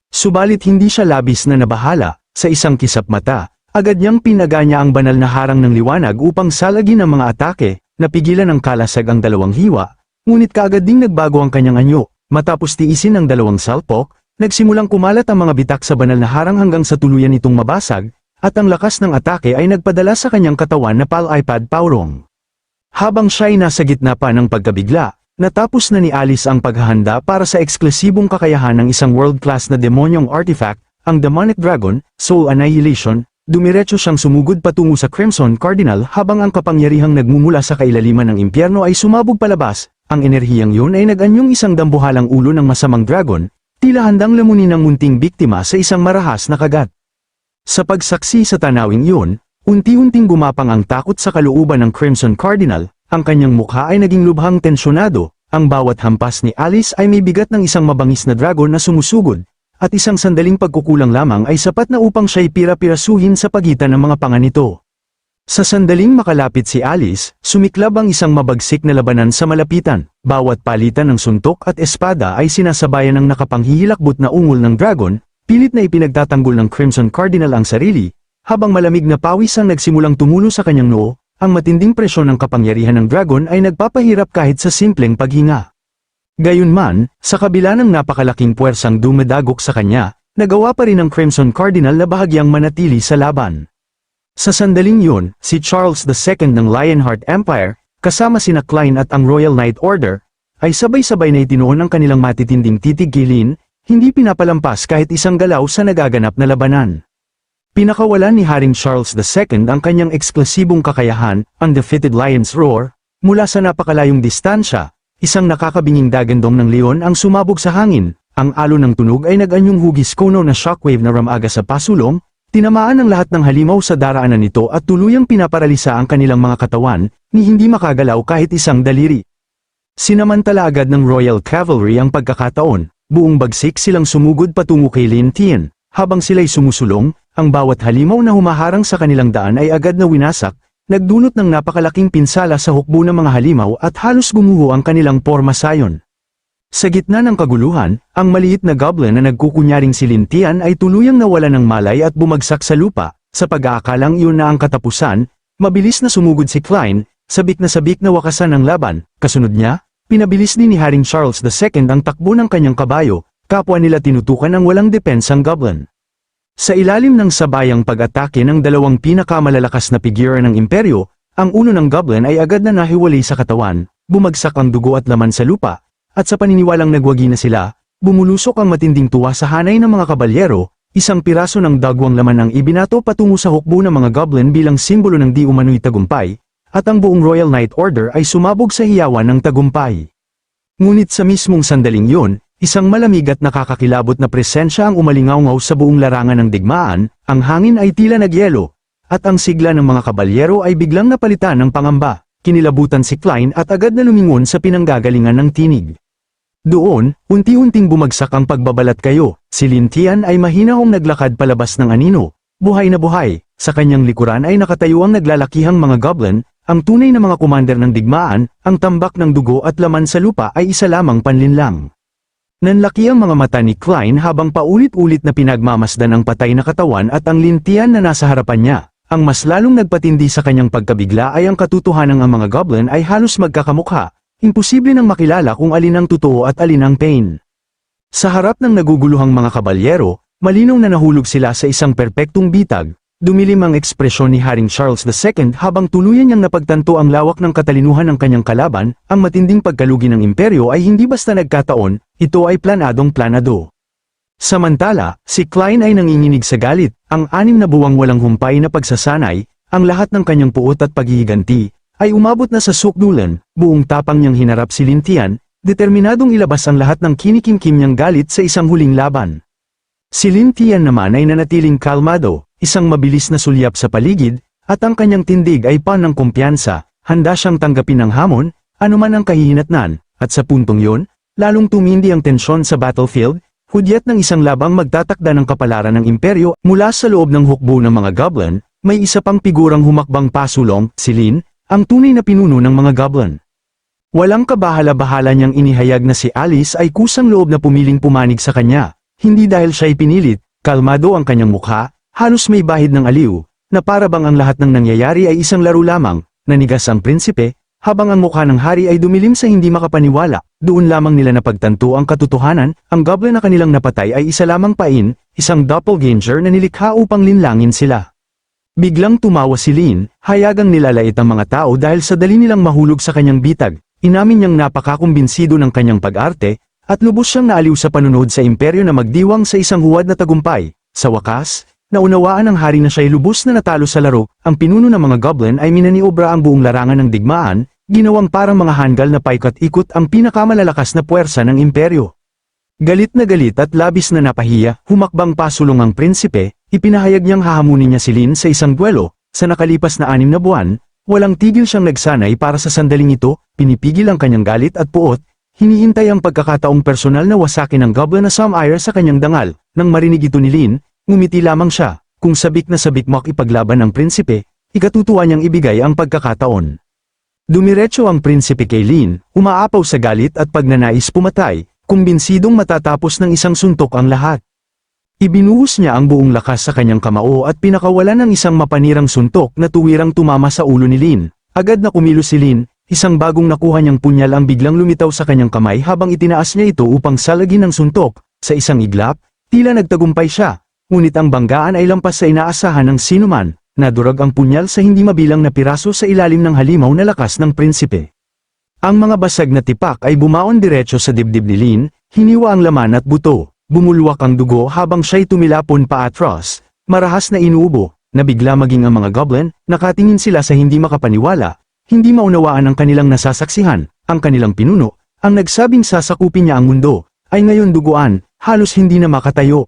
S2: Subalit hindi siya labis na nabahala, sa isang kisap mata, agad niyang pinaganya ang banal na harang ng liwanag upang salagin ang mga atake, napigilan ng kalasag ang dalawang hiwa, ngunit kaagad ding nagbago ang kanyang anyo, matapos tiisin ng dalawang salpok, nagsimulang kumalat ang mga bitak sa banal na harang hanggang sa tuluyan itong mabasag, at ang lakas ng atake ay nagpadala sa kanyang katawan na pal-ipad paurong. Habang siya ay nasa gitna pa ng pagkabigla, natapos na ni Alice ang paghahanda para sa eksklusibong kakayahan ng isang world-class na demonyong artifact, ang Demonic Dragon, Soul Annihilation. Dumiretso siyang sumugod patungo sa Crimson Cardinal habang ang kapangyarihang nagmumula sa kailaliman ng impyerno ay sumabog palabas, ang enerhiyang yun ay nag-anyong isang dambuhalang ulo ng masamang dragon, tila handang lamunin ng munting biktima sa isang marahas na kagat. Sa pagsaksi sa tanawing yun, unti-unting gumapang ang takot sa kalooban ng Crimson Cardinal, ang kanyang mukha ay naging lubhang tensyonado, ang bawat hampas ni Alice ay may bigat ng isang mabangis na dragon na sumusugod, at isang sandaling pagkukulang lamang ay sapat na upang siya'y pira-pirasuhin sa pagitan ng mga panga nito. Sa sandaling makalapit si Alice, sumiklab ang isang mabagsik na labanan sa malapitan, bawat palitan ng suntok at espada ay sinasabayan ng nakapanghihilakbot na ungol ng dragon, pilit na ipinagtatanggol ng Crimson Cardinal ang sarili, habang malamig na pawis ang nagsimulang tumulo sa kanyang noo, ang matinding presyon ng kapangyarihan ng dragon ay nagpapahirap kahit sa simpleng paghinga. Gayunman, sa kabila ng napakalaking puwersang dumadagok sa kanya, nagawa pa rin ng Crimson Cardinal na bahagyang manatili sa laban. Sa sandaling yun, si Charles II ng Lionheart Empire, kasama sina Klein at ang Royal Knight Order, ay sabay-sabay na itinuon ang kanilang matitinding titig kay Lin, hindi pinapalampas kahit isang galaw sa nagaganap na labanan. Pinakawalan ni Haring Charles II ang kanyang eksklusibong kakayahan, Undefeated Lion's Roar, mula sa napakalayong distansya. Isang nakakabinging dagandong ng leon ang sumabog sa hangin, ang alon ng tunog ay nag-anyong hugis kono na shockwave na ramaga sa pasulong, tinamaan ang lahat ng halimaw sa daraanan nito at tuluyang pinaparalisa ang kanilang mga katawan, ni hindi makagalaw kahit isang daliri. Sinamantala agad ng Royal Cavalry ang pagkakataon, buong bagsik silang sumugod patungo kay Lin Tian, habang sila'y sumusulong, ang bawat halimaw na humaharang sa kanilang daan ay agad na winasak, nagdulot ng napakalaking pinsala sa hukbo ng mga halimaw at halos gumuho ang kanilang pormasayon. Sa gitna ng kaguluhan, ang maliit na goblin na nagkukunyaring si Lin Tian ay tuluyang nawala ng malay at bumagsak sa lupa, sa pag-aakalang iyon na ang katapusan, mabilis na sumugod si Klein, sabik na wakasan ang laban, kasunod niya, pinabilis din ni Haring Charles II ang takbo ng kanyang kabayo, kapwa nila tinutukan ang walang depensang goblin. Sa ilalim ng sabayang pag-atake ng dalawang pinakamalalakas na figura ng imperyo, ang uno ng goblin ay agad na nahiwalay sa katawan, bumagsak ang dugo at laman sa lupa, at sa paniniwalang nagwagi na sila, bumulusok ang matinding tuwa sa hanay ng mga kabalyero, isang piraso ng dagwang laman ang ibinato patungo sa hukbo ng mga goblin bilang simbolo ng di umano'y tagumpay, at ang buong Royal Knight Order ay sumabog sa hiyawan ng tagumpay. Ngunit sa mismong sandaling yun, isang malamig at nakakakilabot na presensya ang umalingaw-ngaw sa buong larangan ng digmaan, ang hangin ay tila nagyelo, at ang sigla ng mga kabalyero ay biglang napalitan ng pangamba, kinilabutan si Klein at agad na lumingon sa pinanggagalingan ng tinig. Doon, unti-unting bumagsak ang pagbabalat kayo, si Lin Tian ay mahinahong naglakad palabas ng anino, buhay na buhay, sa kanyang likuran ay nakatayo ang naglalakihang mga goblin, ang tunay na mga commander ng digmaan, ang tambak ng dugo at laman sa lupa ay isa lamang panlinlang. Nanlaki ang mga mata ni Klein habang paulit-ulit na pinagmamasdan ang patay na katawan at ang Lin Tian na nasa harapan niya. Ang mas lalong nagpatindi sa kanyang pagkabigla ay ang katotohanang ang mga goblin ay halos magkakamukha, imposible nang makilala kung alin ang totoo at alin ang pain. Sa harap ng naguguluhang mga kabalyero, malinaw na nahulog sila sa isang perpektong bitag. Dumilim ang ekspresyon ni Haring Charles II habang tuluyan niyang napagtanto ang lawak ng katalinuhan ng kanyang kalaban. Ang matinding pagkalugi ng imperyo ay hindi basta nagkataon, ito ay planadong-planado. Samantala, si Klein ay nanginginig sa galit, ang 6 na buwang walang humpay na pagsasanay, ang lahat ng kanyang puot at paghihiganti, ay umabot na sa sukdulan, buong tapang niyang hinarap si Lin Tian, determinadong ilabas ang lahat ng kinikimkim niyang galit sa isang huling laban. Si Lin Tian naman ay nanatiling kalmado, isang mabilis na sulyap sa paligid, at ang kanyang tindig ay ng kumpiyansa, handa siyang tanggapin ang hamon, anuman ang kahihinatnan, at sa puntong yon, lalong tumindi ang tensyon sa battlefield, hudyat ng isang labang magtatakda ng kapalaran ng imperyo. Mula sa loob ng hukbo ng mga goblin, may isa pang figurang humakbang pasulong, si Lin, ang tunay na pinuno ng mga goblin. Walang kabahala-bahala niyang inihayag na si Alice ay kusang loob na pumiling pumanig sa kanya, hindi dahil siya'y pinilit, kalmado ang kanyang mukha, halos may bahid ng aliw, na para bang ang lahat ng nangyayari ay isang laro lamang. Nanigas ang prinsipe, habang ang mukha ng hari ay dumilim sa hindi makapaniwala. Doon lamang nila napagtanto ang katotohanan, ang goblin na kanilang napatay ay isa lamang pain, isang doppelganger na nilikha upang linlangin sila. Biglang tumawa si Lin, hayagang nilalait ang mga tao dahil sa dali nilang mahulog sa kanyang bitag. Inamin niyang napakakumbinsido ng kanyang pag-arte, at lubos siyang naaliw sa panunod sa imperyo na magdiwang sa isang huwad na tagumpay. Sa wakas, naunawaan ng hari na siya'y lubos na natalo sa laro. Ang pinuno ng mga goblin ay minaniobra ang buong larangan ng digmaan, ginawang parang mga hanggal na paikot-ikot ang pinakamalalakas na puwersa ng imperyo. Galit na galit at labis na napahiya, humakbang pasulong ang prinsipe, ipinahayag niyang hahamunin niya si Lin sa isang duelo. Sa nakalipas na 6 na buwan, walang tigil siyang nagsanay para sa sandaling ito, pinipigil ang kanyang galit at puot, hinihintay ang pagkakataong personal na wasakin ng goblin na Samire sa kanyang dangal. Nang marinig ito ni Lin, ngumiti lamang siya. Kung sabik na sabik makipaglaban ang prinsipe, ikatutuwa niyang ibigay ang pagkakataon. Dumiretso ang prinsipe kay Lin, umaapaw sa galit at pagnanais pumatay, kumbinsidong matatapos ng isang suntok ang lahat. Ibinuhos niya ang buong lakas sa kanyang kamao at pinakawalan ng isang mapanirang suntok na tuwirang tumama sa ulo ni Lin. Agad na kumilos si Lin, isang bagong nakuha niyang punyal ang biglang lumitaw sa kanyang kamay habang itinaas niya ito upang salagin ng suntok. Sa isang iglap, tila nagtagumpay siya, ngunit ang banggaan ay lampas sa inaasahan ng sinuman. Nadurag ang punyal sa hindi mabilang na piraso sa ilalim ng halimaw na lakas ng prinsipe. Ang mga basag na tipak ay bumaon diretso sa dibdib ni Lin, hiniwa ang laman at buto, bumulwak ang dugo habang siya'y tumilapon paatras, marahas na inuubo, nabigla maging ang mga goblin, nakatingin sila sa hindi makapaniwala, hindi maunawaan ang kanilang nasasaksihan, ang kanilang pinuno, ang nagsabing sasakupin niya ang mundo, ay ngayon duguan, halos hindi na makatayo.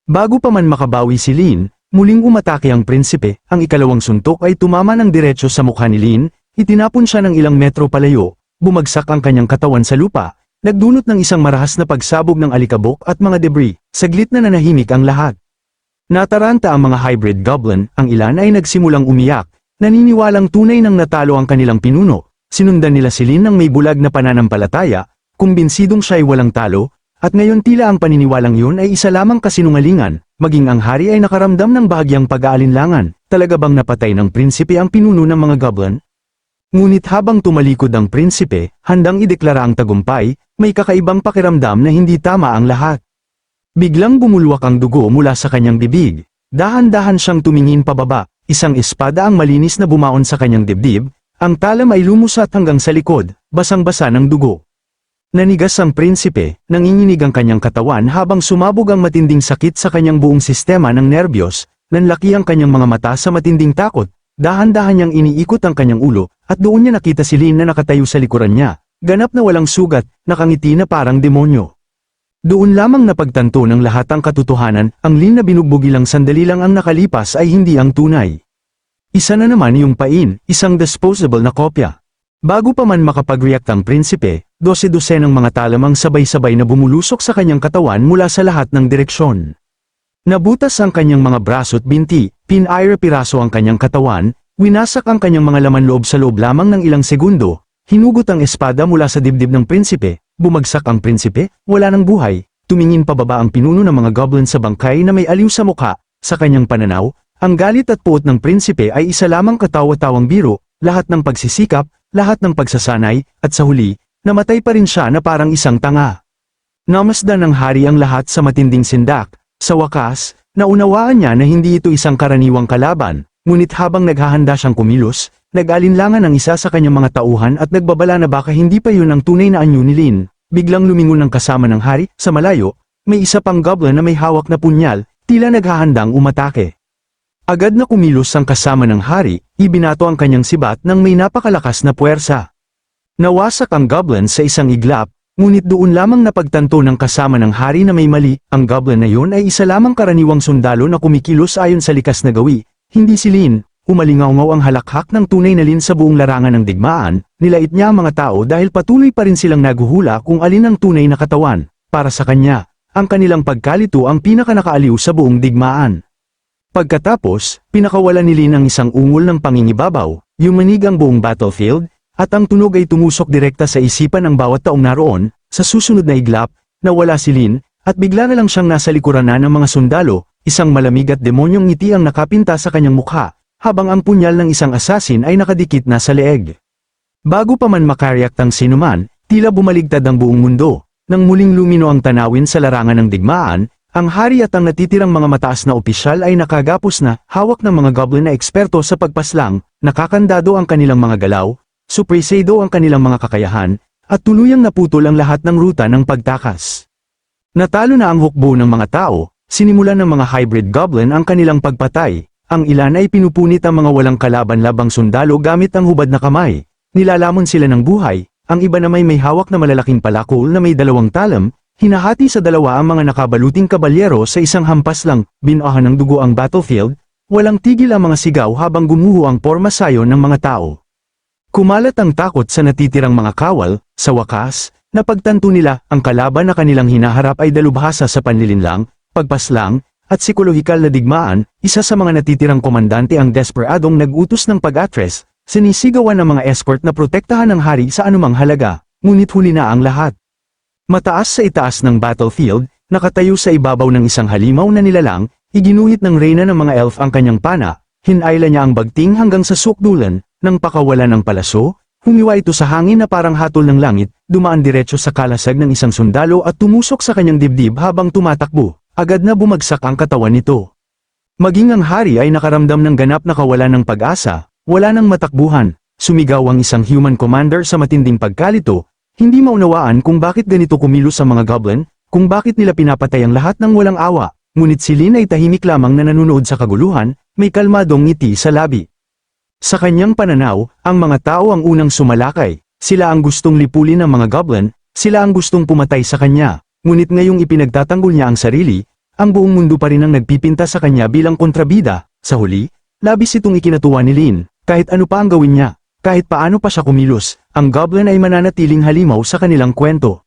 S2: Bago pa man makabawi si Lin, muling umatake ang prinsipe, ang ikalawang suntok ay tumama ng diretso sa mukha ni Lin, itinapon siya ng ilang metro palayo, bumagsak ang kanyang katawan sa lupa, nagdulot ng isang marahas na pagsabog ng alikabok at mga debris, saglit na nanahimik ang lahat. Nataranta ang mga hybrid goblin, ang ilan ay nagsimulang umiyak, naniniwalang tunay nang natalo ang kanilang pinuno, sinundan nila si Lin ng may bulag na pananampalataya, kumbinsidong siya'y walang talo, at ngayon tila ang paniniwalang yun ay isa lamang kasinungalingan, maging ang hari ay nakaramdam ng bahagyang pag-aalinlangan, talaga bang napatay ng prinsipe ang pinuno ng mga goblin? Ngunit habang tumalikod ang prinsipe, handang ideklara ang tagumpay, may kakaibang pakiramdam na hindi tama ang lahat. Biglang bumulwak ang dugo mula sa kanyang bibig, dahan-dahan siyang tumingin pababa, isang espada ang malinis na bumaon sa kanyang dibdib, ang talam ay lumusat hanggang sa likod, basang-basa ng dugo. Nanigas ang prinsipe, nanginginig ang kanyang katawan habang sumabog ang matinding sakit sa kanyang buong sistema ng nerbiyos, nanlaki ang kanyang mga mata sa matinding takot, dahan-dahan niyang iniikot ang kanyang ulo, at doon niya nakita si Lin na nakatayo sa likuran niya, ganap na walang sugat, nakangiti na parang demonyo. Doon lamang napagtanto ng lahat ang katotohanan, ang Lin na binugbog ilang sandali lang ang nakalipas ay hindi ang tunay. Isa na naman yung pain, isang disposable na kopya. Bago pa man makapag-react ang prinsipe, 12 ng mga talamang sabay-sabay na bumulusok sa kanyang katawan mula sa lahat ng direksyon. Nabutas ang kanyang mga braso't binti, pinaira-piraso ang kanyang katawan, winasak ang kanyang mga laman loob sa loob lamang ng ilang segundo, hinugot ang espada mula sa dibdib ng prinsipe, bumagsak ang prinsipe, wala ng buhay, tumingin pababa ang pinuno ng mga goblin sa bangkay na may aliw sa mukha, sa kanyang pananaw, ang galit at puot ng prinsipe ay isa lamang katawa-tawang biro, lahat ng pagsisikap, lahat ng pagsasanay, at sa huli, namatay pa rin siya na parang isang tanga. Namasdan ng hari ang lahat sa matinding sindak. Sa wakas, naunawaan niya na hindi ito isang karaniwang kalaban, ngunit habang naghahanda siyang kumilos, nag-alinlangan ang isa sa kanyang mga tauhan at nagbabala na baka hindi pa yun ang tunay na anyo ni Lin. Biglang lumingon ang kasama ng hari, sa malayo, may isa pang goblin na may hawak na punyal, tila naghahandang umatake. Agad na kumilos ang kasama ng hari, ibinato ang kanyang sibat ng may napakalakas na puwersa. Nawasak ang goblin sa isang iglap, ngunit doon lamang napagtanto ng kasama ng hari na may mali, ang goblin na yun ay isa lamang karaniwang sundalo na kumikilos ayon sa likas na gawi, hindi si Lin. Umalingaw-ngaw ang halakhak ng tunay na Lin sa buong larangan ng digmaan, nilait niya ang mga tao dahil patuloy pa rin silang naguhula kung alin ang tunay na katawan. Para sa kanya, ang kanilang pagkalito ang pinakanakaaliw sa buong digmaan. Pagkatapos, pinakawalan ni Lin ang isang ungol ng pangingibabaw, yumanig ang buong battlefield, at ang tunog ay tumusok direkta sa isipan ng bawat taong naroon. Sa susunod na iglap, nawala si Lin, at bigla na lang siyang nasa likuran na ng mga sundalo, isang malamig at demonyong ngiti ang nakapinta sa kanyang mukha, habang ang punyal ng isang asasin ay nakadikit na sa leeg. Bago pa man makariakt ang sinuman, tila bumaligtad ang buong mundo. Nang muling lumino ang tanawin sa larangan ng digmaan, ang hari at ang natitirang mga mataas na opisyal ay nakagapos na, hawak ng mga goblin na eksperto sa pagpaslang, nakakandado ang kanilang mga galaw, supresado ang kanilang mga kakayahan, at tuluyang naputol ang lahat ng ruta ng pagtakas. Natalo na ang hukbo ng mga tao, sinimulan ng mga hybrid goblin ang kanilang pagpatay. Ang ilan ay pinupunit ang mga walang kalaban-labang sundalo gamit ang hubad na kamay. Nilalamon sila ng buhay, ang iba na may hawak na malalaking palakol na may 2 talam, hinahati sa 2 ang mga nakabaluting kabalyero sa isang hampas lang, binahan ng dugo ang battlefield, walang tigil ang mga sigaw habang gumuho ang pormasayon ng mga tao. Kumalat ang takot sa natitirang mga kawal, sa wakas, napagtanto nila ang kalaban na kanilang hinaharap ay dalubhasa sa panlilinlang, pagpaslang, at psikolohikal na digmaan. Isa sa mga natitirang komandante ang desperadong nag-utos ng pag-atres, sinisigawan ng mga escort na protektahan ng hari sa anumang halaga, ngunit huli na ang lahat. Mataas sa itaas ng battlefield, nakatayo sa ibabaw ng isang halimaw na nilalang, iginuhit ng reyna ng mga elf ang kanyang pana, hinayla niya ang bagting hanggang sa sukdulan, nang pakawalan ng palaso, humiwa ito sa hangin na parang hatol ng langit, dumaan diretso sa kalasag ng isang sundalo at tumusok sa kanyang dibdib habang tumatakbo. Agad na bumagsak ang katawan nito. Maging ang hari ay nakaramdam ng ganap na kawalan ng pag-asa, wala nang matakbuhan, sumigaw ang isang human commander sa matinding pagkalito, hindi maunawaan kung bakit ganito kumilos ang mga goblin, kung bakit nila pinapatay ang lahat ng walang awa, ngunit si Lin ay tahimik lamang na nanonood sa kaguluhan, may kalmadong ngiti sa labi. Sa kanyang pananaw, ang mga tao ang unang sumalakay, sila ang gustong lipulin ng mga goblin, sila ang gustong pumatay sa kanya. Ngunit ngayong ipinagtatanggol niya ang sarili, ang buong mundo pa rin ang nagpipinta sa kanya bilang kontrabida. Sa huli, labis itong ikinatuwa ni Lin, kahit ano pa ang gawin niya, kahit paano pa siya kumilos, ang goblin ay mananatiling halimaw sa kanilang kwento.